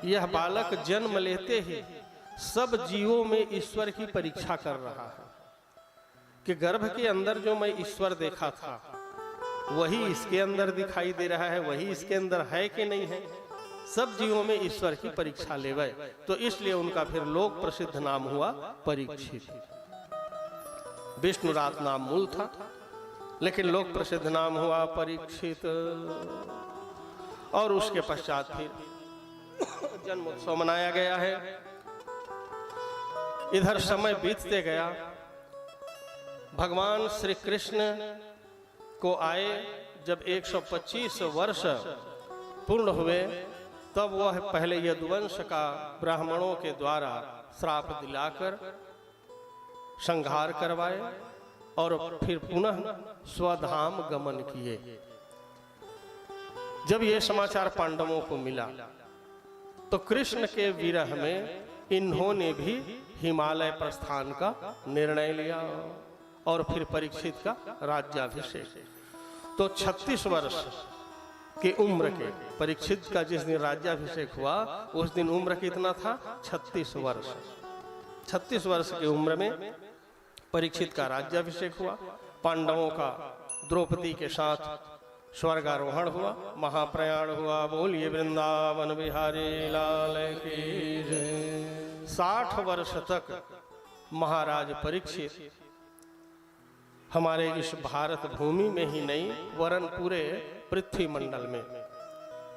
यह बालक जन्म लेते ही सब जीवों में ईश्वर की परीक्षा कर रहा है कि गर्भ के अंदर जो मैं ईश्वर देखा था वही इसके अंदर दिखाई दे रहा है, वही इसके अंदर है कि नहीं है। सब जीवों में ईश्वर की परीक्षा लेवे, तो इसलिए उनका फिर लोक प्रसिद्ध नाम हुआ परीक्षित। विष्णुरात नाम मूल था लेकिन लोक प्रसिद्ध नाम हुआ परीक्षित। और उसके पश्चात फिर जन्मोत्सव मनाया गया है। इधर समय बीतते गया, भगवान श्री कृष्ण को आए जब 125 वर्ष पूर्ण हुए तब वह पहले यदुवंश का ब्राह्मणों के द्वारा श्राप दिलाकर संहार करवाए और फिर पुनः स्वधाम गमन किए। जब यह समाचार पांडवों को मिला तो कृष्ण के विरह में इन्होंने भी हिमालय प्रस्थान का निर्णय लिया और फिर परीक्षित का राज्याभिषेक। तो 36 वर्ष की उम्र के परीक्षित का जिस दिन राज्याभिषेक हुआ उस दिन उम्र कितना था? 36 वर्ष। 36 वर्ष की उम्र में परीक्षित का राज्याभिषेक हुआ। पांडवों का द्रौपदी के साथ स्वर्गारोहण हुआ, महाप्रयाण हुआ। बोलिए वृंदावन बिहारी लाल की जय। 60 वर्ष तक महाराज परीक्षित हमारे इस भारत भूमि में ही नहीं वरन पूरे पृथ्वी मंडल में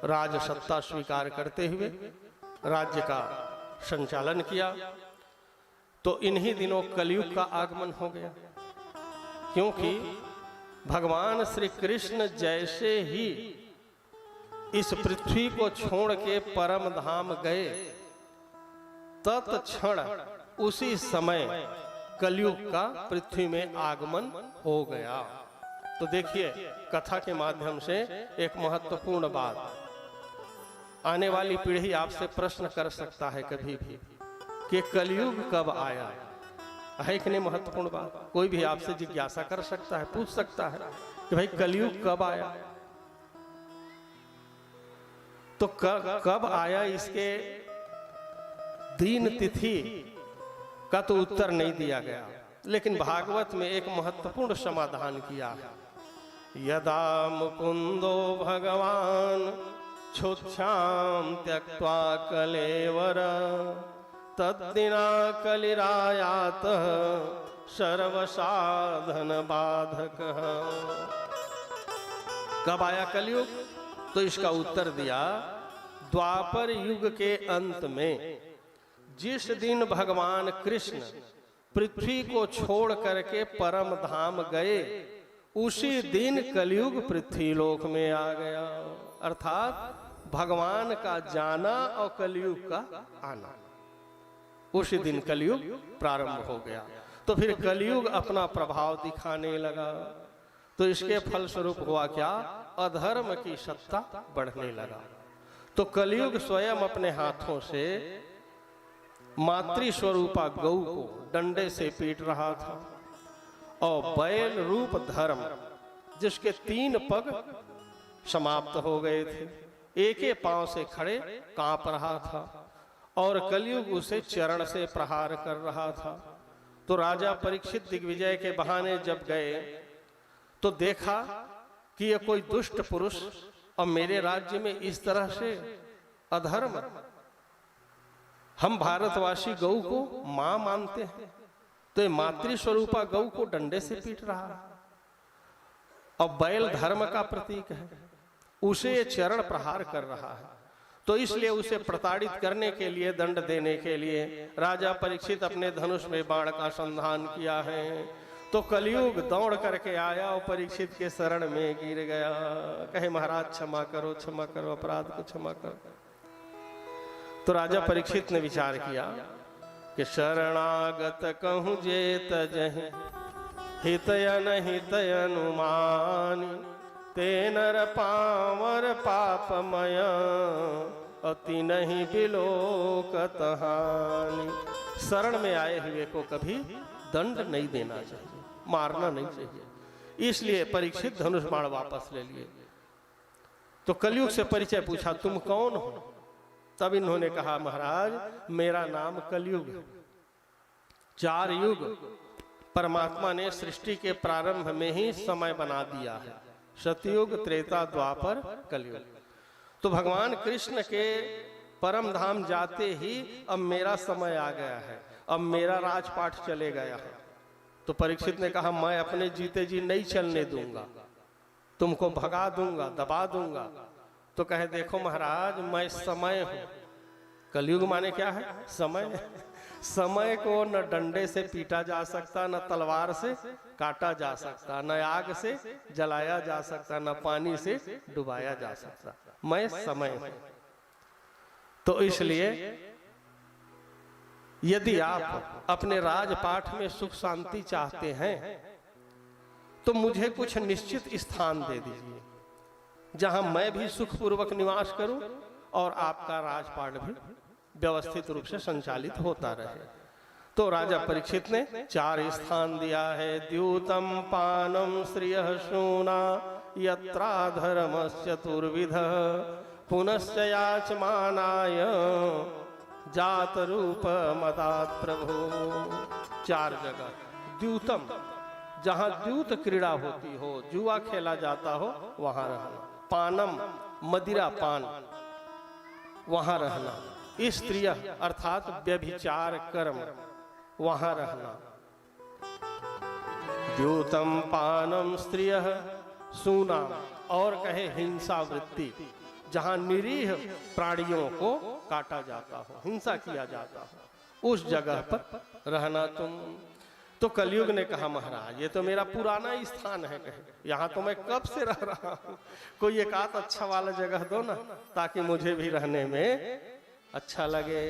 राज सत्ता स्वीकार करते हुए राज्य का संचालन किया। तो इन्हीं दिनों कलयुग का आगमन हो गया, क्योंकि भगवान श्री कृष्ण जैसे ही इस पृथ्वी को छोड़ के परम धाम गए तत्क्षण उसी समय कलयुग का पृथ्वी में आगमन हो गया। तो देखिए, कथा के माध्यम से एक महत्वपूर्ण बात, आने वाली पीढ़ी आपसे प्रश्न कर सकता है कभी भी कि कलयुग कब आया है कि नहीं। महत्वपूर्ण बात कोई भी आपसे जिज्ञासा कर सकता है, पूछ सकता है कि भाई कलयुग कब आया। तो कब आया इसके दिन तिथि का तो उत्तर नहीं दिया गया, लेकिन भागवत में एक महत्वपूर्ण समाधान किया है। यदा मुकुंदो भगवान क्षुच्छाम त्यक्त्वा कलेवर तद्दिना कलिरायात सर्वसाधन बाधक। कब आया कलयुग? तो इसका उत्तर दिया, द्वापर युग के अंत में जिस दिन भगवान कृष्ण पृथ्वी को छोड़ करके परम धाम गए उसी दिन कलयुग पृथ्वी लोक में आ गया। अर्थात भगवान का जाना और कलयुग का आना, उसी दिन कलयुग प्रारंभ हो गया। तो फिर कलयुग अपना प्रभाव दिखाने लगा। तो इसके फलस्वरूप हुआ क्या? अधर्म की सत्ता बढ़ने लगा। तो कलयुग स्वयं अपने हाथों से मातृ स्वरूपा गौ को डंडे से पीट रहा था और बैल रूप धर्म जिसके 3 पग समाप्त हो गए थे, एक पांव से खड़े कांप रहा था और कलयुग उसे चरण से प्रहार कर रहा था। तो राजा परीक्षित दिग्विजय के बहाने जब गए तो देखा कि ये कोई दुष्ट पुरुष और मेरे राज्य में इस तरह से अधर्म। हम भारतवासी गौ को मां मानते हैं, तो ये मातृ स्वरूपा गौ को डंडे से पीट रहा है। और बैल धर्म का प्रतीक है, उसे चरण प्रहार कर रहा है। तो इसलिए उसे प्रताड़ित करने के लिए, दंड देने के लिए राजा परीक्षित अपने धनुष में बाण का संधान किया है। तो कलयुग दौड़ करके आया और परीक्षित के शरण में गिर गया। कहे महाराज क्षमा करो, क्षमा करो, अपराध को क्षमा करो। तो राजा परीक्षित ने विचार किया कि शरणागत कहूं जे तजहि, हितयन हितय अनुमानी, ते नर पावर पापमय, अति नहीं बिलोकत हानि। शरण में आए हुए को कभी दंड नहीं देना चाहिए, मारना नहीं चाहिए। इसलिए परीक्षित धनुष बाण वापस ले लिए। तो कलयुग से परिचय पूछा, तुम कौन हो? तब इन्होंने कहा, महाराज मेरा नाम कलयुग है। 4 युग परमात्मा ने सृष्टि के प्रारंभ में ही समय बना दिया है, सतयुग, त्रेता, द्वापर, कलयुग। तो भगवान कृष्ण के परम धाम जाते ही अब मेरा समय आ गया है, अब मेरा राजपाट चले गया है। तो परीक्षित ने कहा, मैं अपने जीते जी नहीं चलने दूंगा, तुमको भगा दूंगा, दबा दूंगा। तो कहे, देखो महाराज मैं समय हूं। कलयुग माने क्या है? समय। समय को न डंडे से पीटा जा सकता, न तलवार से काटा जा सकता, न आग से जलाया जा सकता, न पानी से डुबाया जा सकता। मैं समय हूं। तो इसलिए यदि आप अपने राजपाठ में सुख शांति चाहते हैं तो मुझे कुछ निश्चित स्थान दे दीजिए जहां मैं भी सुखपूर्वक निवास करूं और आपका राजपाट भी व्यवस्थित रूप से संचालित होता रहे। तो राजा परीक्षित ने 4 स्थान दिया है। द्यूतम पानम श्रियः शूना, यत्रा धर्मश्चतुर्विध, पुनश्च याचमानाय जात रूप मदात् प्रभु। 4 जगह। द्यूतम, जहां द्यूत क्रीड़ा होती हो, जुआ खेला जाता हो, वहां रहना। पानम, मदिरा पान, वहां रहना। स्त्रिय अर्थात व्यभिचार कर्म, वहां रहना। द्यूतम पानम स्त्रियः सूना, और कहे हिंसा वृत्ति, जहां निरीह प्राणियों को काटा जाता हो, हिंसा किया जाता हो, उस जगह पर रहना तुम। तो कलयुग ने कहा, महाराज ये तो मेरा पुराना स्थान है, कहे यहाँ तो मैं कब से रह रहा हूँ, कोई एक आध अच्छा वाला जगह दो ना, ताकि मुझे भी रहने में अच्छा लगे।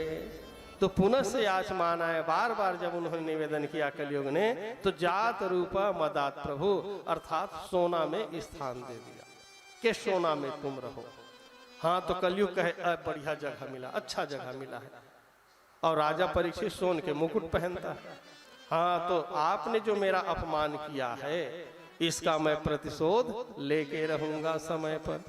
तो पुनः से आसमान आए। बार बार जब उन्होंने निवेदन किया कलयुग ने, तो जात रूपा मदात प्रभु, अर्थात सोना में स्थान दे दिया कि सोना में तुम रहो। हाँ, तो कलयुग कहे, बढ़िया जगह मिला, अच्छा जगह मिला है। और राजा परीक्षित सोन के मुकुट पहनता है। हाँ, तो आपने जो मेरा अपमान किया है, इसका मैं प्रतिशोध लेके रहूंगा समय पर।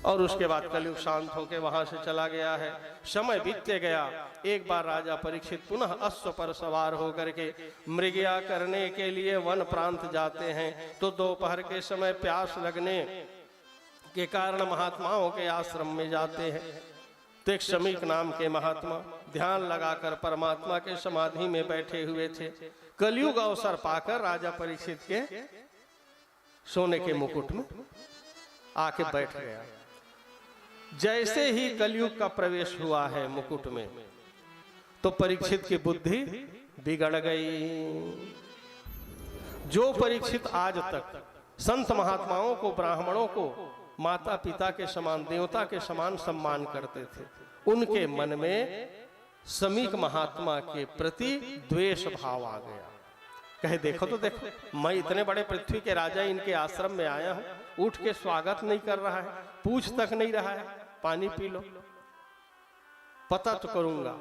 और उसके बाद कलयुग शांत होकर वहां से चला गया है। समय बीतते गया। एक बार राजा परीक्षित पुनः अश्व पर सवार होकर के मृगया करने के लिए वन प्रांत जाते हैं। तो दोपहर के समय प्यास लगने के कारण महात्माओं के आश्रम में जाते हैं। तो एक शमीक नाम के महात्मा ध्यान लगाकर परमात्मा के समाधि में बैठे हुए थे। कलयुग अवसर पाकर राजा परीक्षित के सोने के मुकुट में आके बैठ गया। जैसे ही कलयुग का प्रवेश हुआ है मुकुट में, तो परीक्षित की बुद्धि बिगड़ गई। जो परीक्षित आज तक संत महात्माओं को, ब्राह्मणों को माता पिता के समान, देवता के समान सम्मान करते थे, उनके मन में शमीक महात्मा के प्रति द्वेष भाव आ गया। कहे, देखो तो देखो, मैं इतने बड़े पृथ्वी के राजा इनके आश्रम में आया हूं, उठ के स्वागत नहीं कर रहा है, पूछ तक नहीं रहा है, पानी पी लो, पता तो करूंगा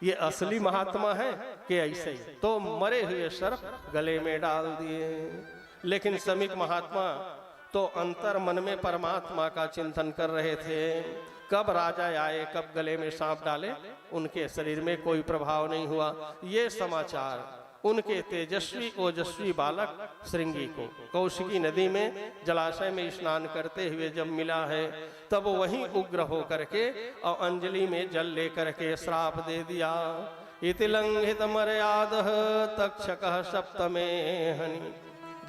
ये असली महात्मा है कि ऐसे ही। तो मरे हुए सर्प गले में डाल दिए। लेकिन शमीक महात्मा तो अंतर मन में परमात्मा का चिंतन कर रहे थे। कब राजा आए, कब गले में सांप डाले, उनके शरीर में कोई प्रभाव नहीं हुआ। ये समाचार उनके तेजस्वी ओजस्वी बालक श्रृंगी को कौशिकी नदी में जलाशय में स्नान करते हुए जब मिला है, तब वहीं उग्र होकर के और अंजलि में जल लेकर के श्राप दे दिया। इति लंघित मर्याद तक्षक सप्तमे हनि।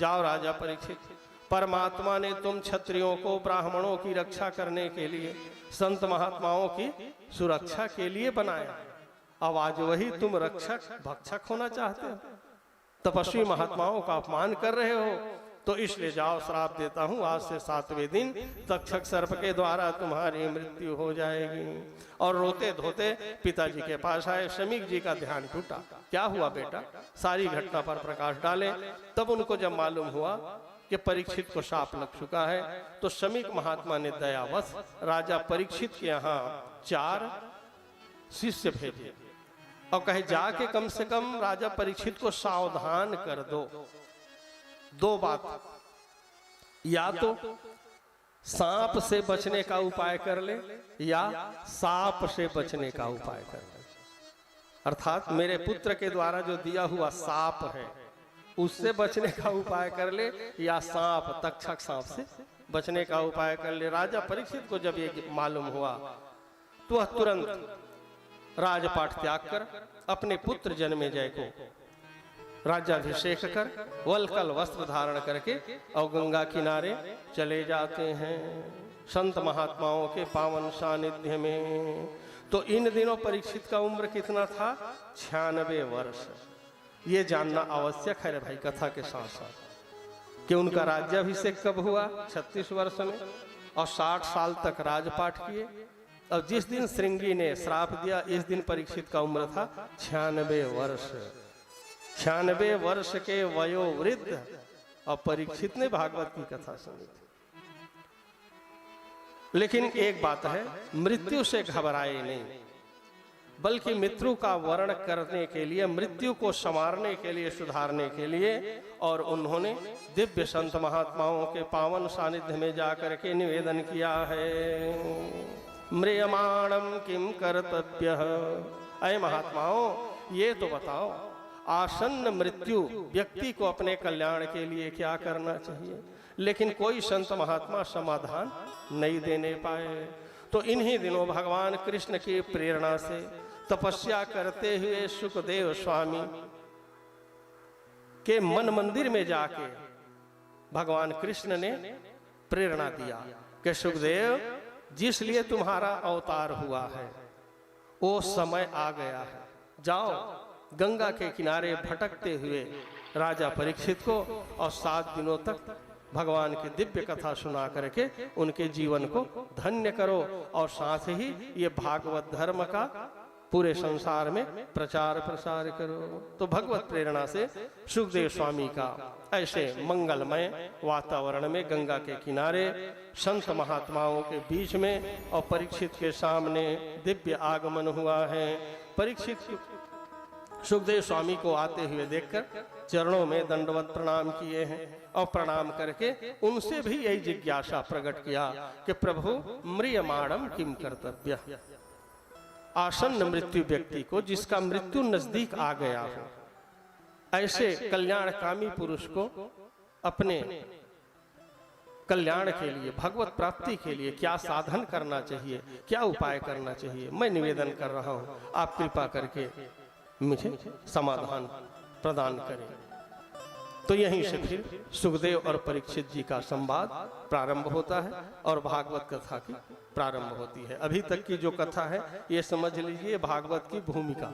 जाओ राजा परीक्षित, परमात्मा ने तुम क्षत्रियों को ब्राह्मणों की रक्षा करने के लिए, संत महात्माओं की सुरक्षा के लिए बनाया। अब आज वही तुम रक्षक भक्षक होना चाहते हो, तपस्वी महात्माओं का अपमान कर रहे हो। तो इसलिए जाओ, श्राप देता हूं, आज से 7वें दिन तक्षक सर्प के द्वारा तुम्हारी मृत्यु हो जाएगी। और रोते धोते पिताजी के पास आए। शमीक जी का ध्यान टूटा, क्या हुआ बेटा, सारी घटना पर प्रकाश डाले। तब उनको जब मालूम हुआ कि परीक्षित को शाप लग चुका है, तो शमीक महात्मा ने दयावश राजा परीक्षित के यहाँ 4 शिष्य भेजे और कहे जाके कम से कम राजा परीक्षित को सावधान कर दो। 2 बात, या तो सांप से बचने का उपाय कर ले या सांप से बचने का उपाय कर ले। अर्थात मेरे पुत्र के द्वारा जो दिया हुआ सांप है उससे बचने का उपाय कर ले, या सांप तक्षक सांप से बचने का उपाय कर ले। राजा परीक्षित को जब ये मालूम हुआ तो वह तुरंत राजपाट त्याग कर अपने पुत्र जन्मेजय को राज्याभिषेक कर वलकल वस्त्र धारण करके और गंगा किनारे चले जाते हैं संत महात्माओं के पावन सानिध्य में। तो इन दिनों परीक्षित का उम्र कितना था? 96 वर्ष। ये जानना आवश्यक है भाई कथा के साथ साथ कि उनका राज्याभिषेक कब हुआ? 36 वर्ष में, और 60 साल तक राजपाट किए। और जिस दिन श्रृंगी ने श्राप दिया, इस दिन परीक्षित का उम्र था 96 वर्ष। 96 वर्ष के वयोवृद्ध और परीक्षित ने भागवत की कथा सुनी थी। लेकिन एक बात है, मृत्यु से घबराए नहीं, बल्कि मृत्यु का वर्ण करने के लिए, मृत्यु को संवारने के लिए, सुधारने के लिए, और उन्होंने दिव्य संत महात्माओं के पावन सानिध्य में जाकर के निवेदन किया है, म्रियमाणम किम कर्तव्यः। अय महात्माओं, ये तो बताओ, आसन्न मृत्यु व्यक्ति को अपने कल्याण के लिए क्या करना चाहिए? लेकिन कोई संत महात्मा समाधान नहीं देने पाए। तो इन्हीं दिनों भगवान कृष्ण की प्रेरणा से तपस्या करते हुए सुखदेव स्वामी के मन मंदिर में जाके भगवान कृष्ण ने प्रेरणा दिया कि सुखदेव, जिस लिए तुम्हारा अवतार हुआ है वो समय आ गया है। जाओ गंगा के किनारे भटकते हुए राजा परीक्षित को और 7 दिनों तक भगवान की दिव्य कथा सुना करके उनके जीवन को धन्य करो, और साथ ही ये भागवत धर्म का पूरे संसार में प्रचार प्रसार करो। तो भगवत प्रेरणा से सुखदेव स्वामी का ऐसे मंगलमय वातावरण में गंगा के किनारे संत महात्माओं के बीच में और परीक्षित के सामने दिव्य आगमन हुआ है। परीक्षित सुखदेव स्वामी को आते हुए देखकर चरणों में दंडवत प्रणाम किए हैं और प्रणाम करके उनसे भी यही जिज्ञासा प्रकट किया कि प्रभु, म्रियमाणम किम कर्तव्य। आसन्न मृत्यु व्यक्ति को, जिसका मृत्यु नजदीक आ गया हो, ऐसे कल्याणकामी पुरुष को अपने कल्याण के लिए, भगवत प्राप्ति के लिए क्या साधन करना चाहिए, क्या उपाय करना चाहिए, मैं निवेदन कर रहा हूं, आप कृपा करके मुझे समाधान प्रदान करें। तो यहीं से फिर सुखदेव और परीक्षित जी का संवाद प्रारंभ होता है और भागवत कथा की प्रारंभ होती है। अभी तक की जो कथा है ये समझ लीजिए भागवत की भूमिका,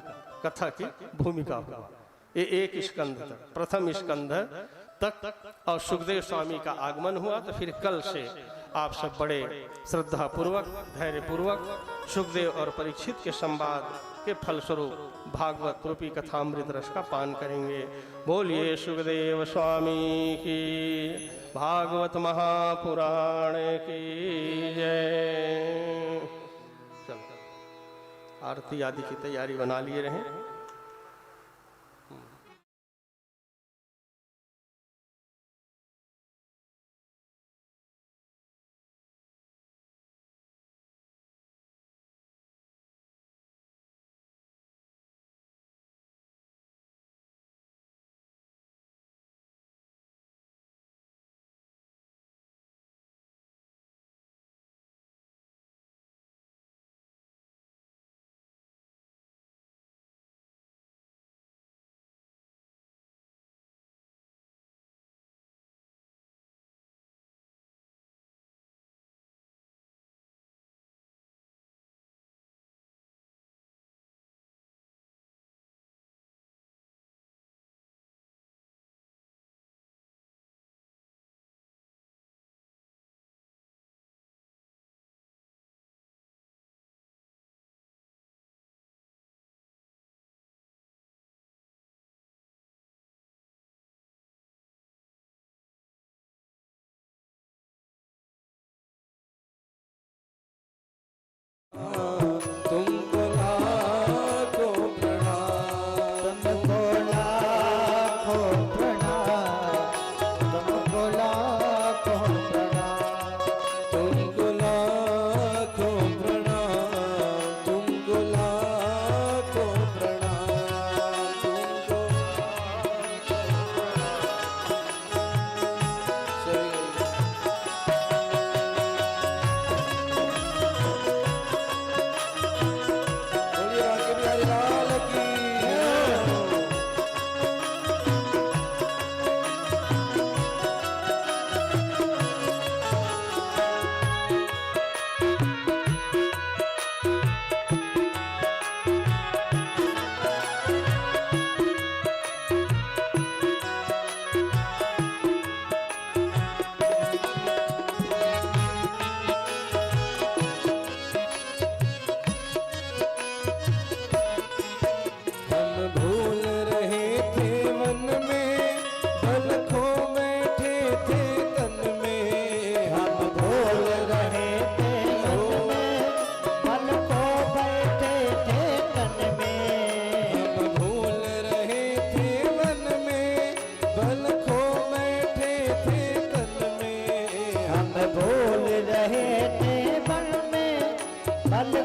कथा की भूमिका हुआ। ये एक स्कंध तक, प्रथम स्कंध तक, और सुखदेव स्वामी का आगमन हुआ। तो फिर कल से आप सब बड़े श्रद्धा पूर्वक, धैर्य पूर्वक सुखदेव और परीक्षित के संवाद के फलस्वरूप भागवत रूपी कथामृत रस का पान करेंगे। बोलिए सुखदेव स्वामी की, भागवत महापुराण की जय। चलो आरती आदि की तैयारी बना लिए रहें।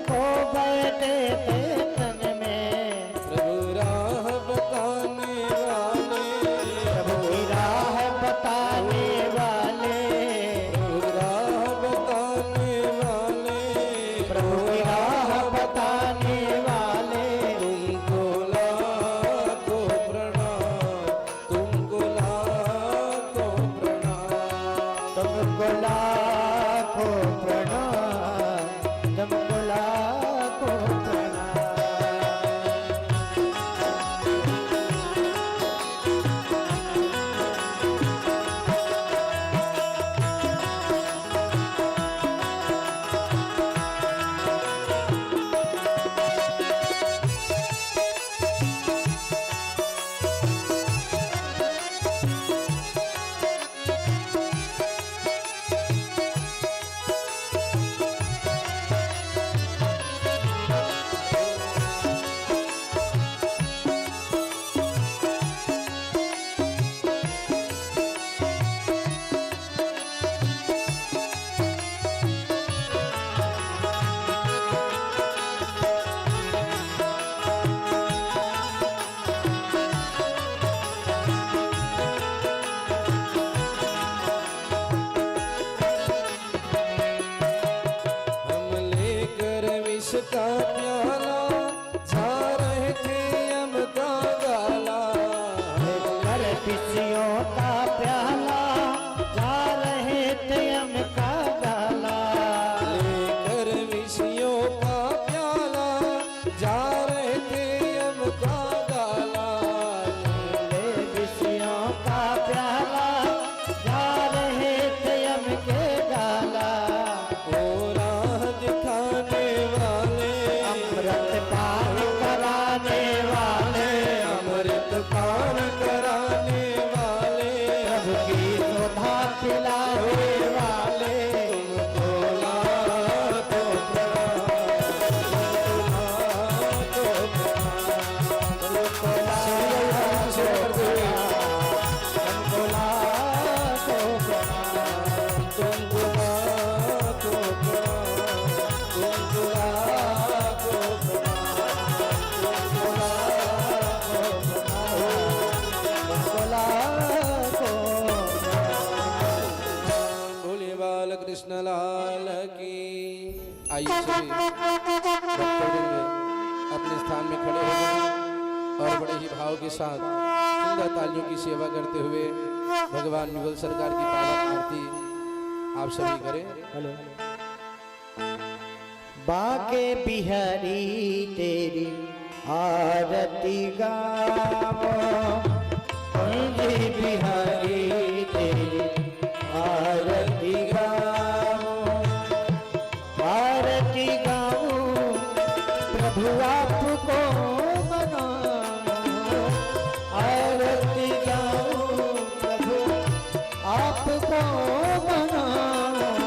को बैठे थे तन में। प्रभु राह बताने वाले, प्रभु की राह बताने वाले, प्रभु राह बताने वाले, प्रभु की राह बताने वाले। तुमको लाखों प्रणाम, तुमको लाखों प्रणाम। तुमको लाखों प्रणाम, तुमको लाखों प्रणाम। हम लेकर विष का प्याला, जा रहे थे यम का गाला। कर पिसियों का प्याला, जा रहे थे हम का गाला। लेकर विषयों का प्याला, जा रहे थे यम का गाला। ले पिसियों का प्याला, जा रहे थे हम के गाला। ओ राह दिखाने वाले, अमृत पान कराने वाले, अमृत पान कराने वाले, प्रभु की सुधा पिलाने वाले। तुमको लाखों प्रणाम, तुमको लाखों तुमको लाखों प्रणाम, तुमको लाखों प्रणाम, तुमको लाखों तुमको लाखों बोले बाल कृष्ण लाल की। आइए सभी भक्तवृंद अपने स्थान में खड़े हो गए और बड़े ही भाव के साथ सुंदर तालियों की सेवा करते हुए भगवान मुगल सरकार की पावन आरती आप सभी करें। बाके बिहारी तेरी आरती गावो, कुंजी बिहारी तेरी आरती गावो। आरती गाऊं प्रभु आपको मनाऊं, आरती गाऊं प्रभु आपको मनाऊं।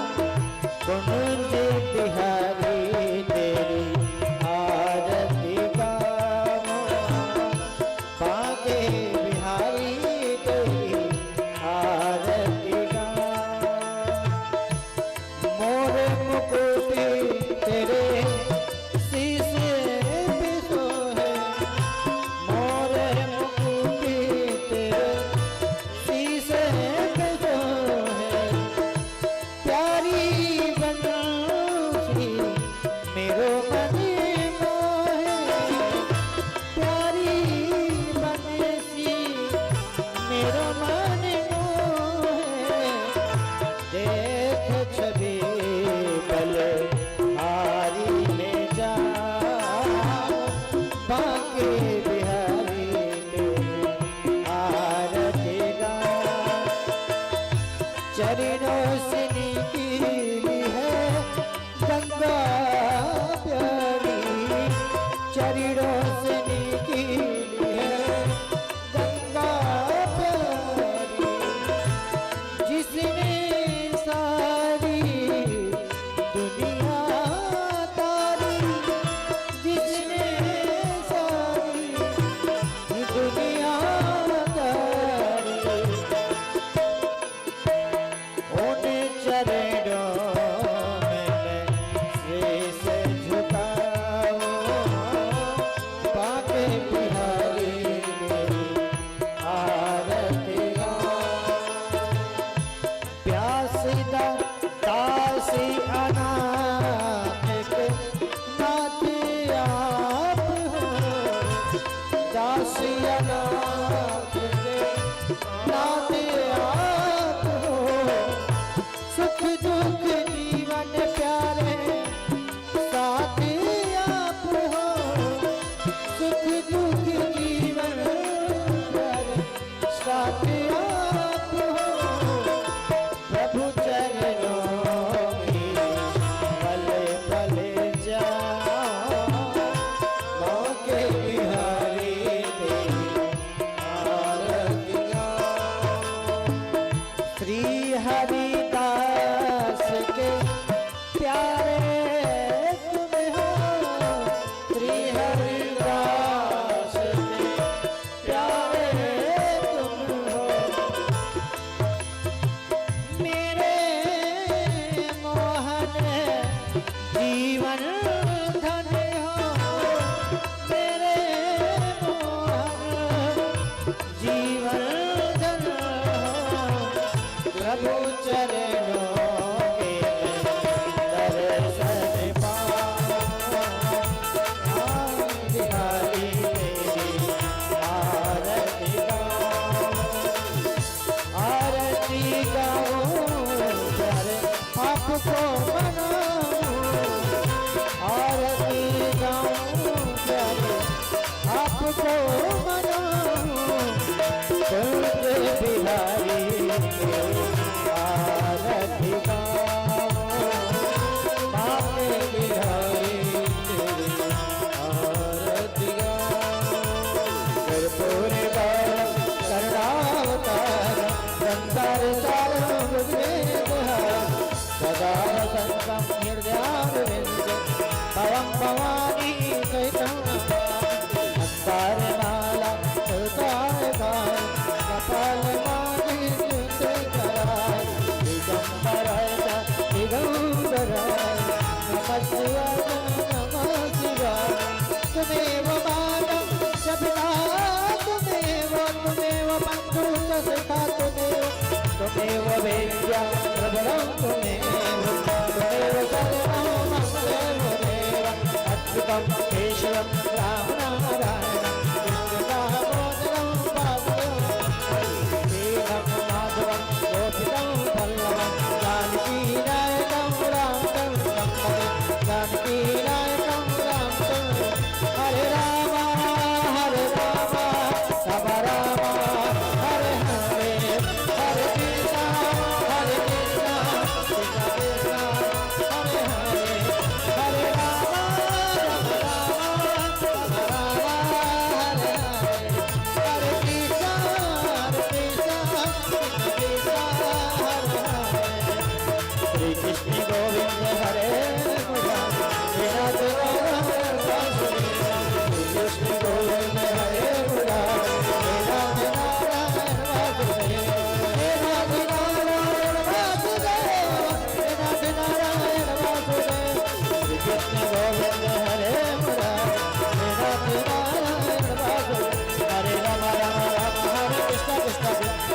कुंज बिहारी तेरी आरती गावो, बाके बिहारी तेरी आपको मनाऊं आरती गाऊं प्यारे आपको मनाऊं कुंज बिहारी आरती गाऊं आपके बिहारी आरती कर्पूर गौरम करुणावतार संसार सारं बुद्धिविहार सदा वसन्तं हृदयारविन्द भवं भवानी सहितं अंतरमाला सुतायकाय कपालमाली चुंदकराय दिगंबराय दिगंबराय नमः शिवाय नमः शिवाय तुमेव मानं जपिता तुमेव बन्धु च सखा तुमेव वेद्या प्रबलं तुमेव सर्वं मङ्गलमेव अद्भुतं केशवं रामनारायणं कृष्णदामोदरं पावनं नीलं माधवं गोपितं पल्लवं जानकीनायकं रामचन्द्रं भजे जानकीनायकं रामचन्द्रं हरे राम राम राम हरे हरे हरे कृष्णा कृष्णा कृष्णा हरे हरे हरे राम राम राम हरे हरे हरे कृष्णा कृष्णा हरे हरे श्री कृष्ण गोविंद हरे मुरारी राधे राधे श्री कृष्ण गोविंद हरे मुरारी राधे नारायण वासुदेव राधे नारायण वासुदेव राधे नारायण वासुदेव श्री कृष्ण गोविंद हरे मुरारी राधे नारायण वासुदेव हरे राम राम राम हरे कृष्ण कृष्ण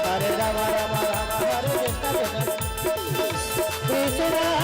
हरे राम राम राम हरे कृष्ण कृष्ण कृष्ण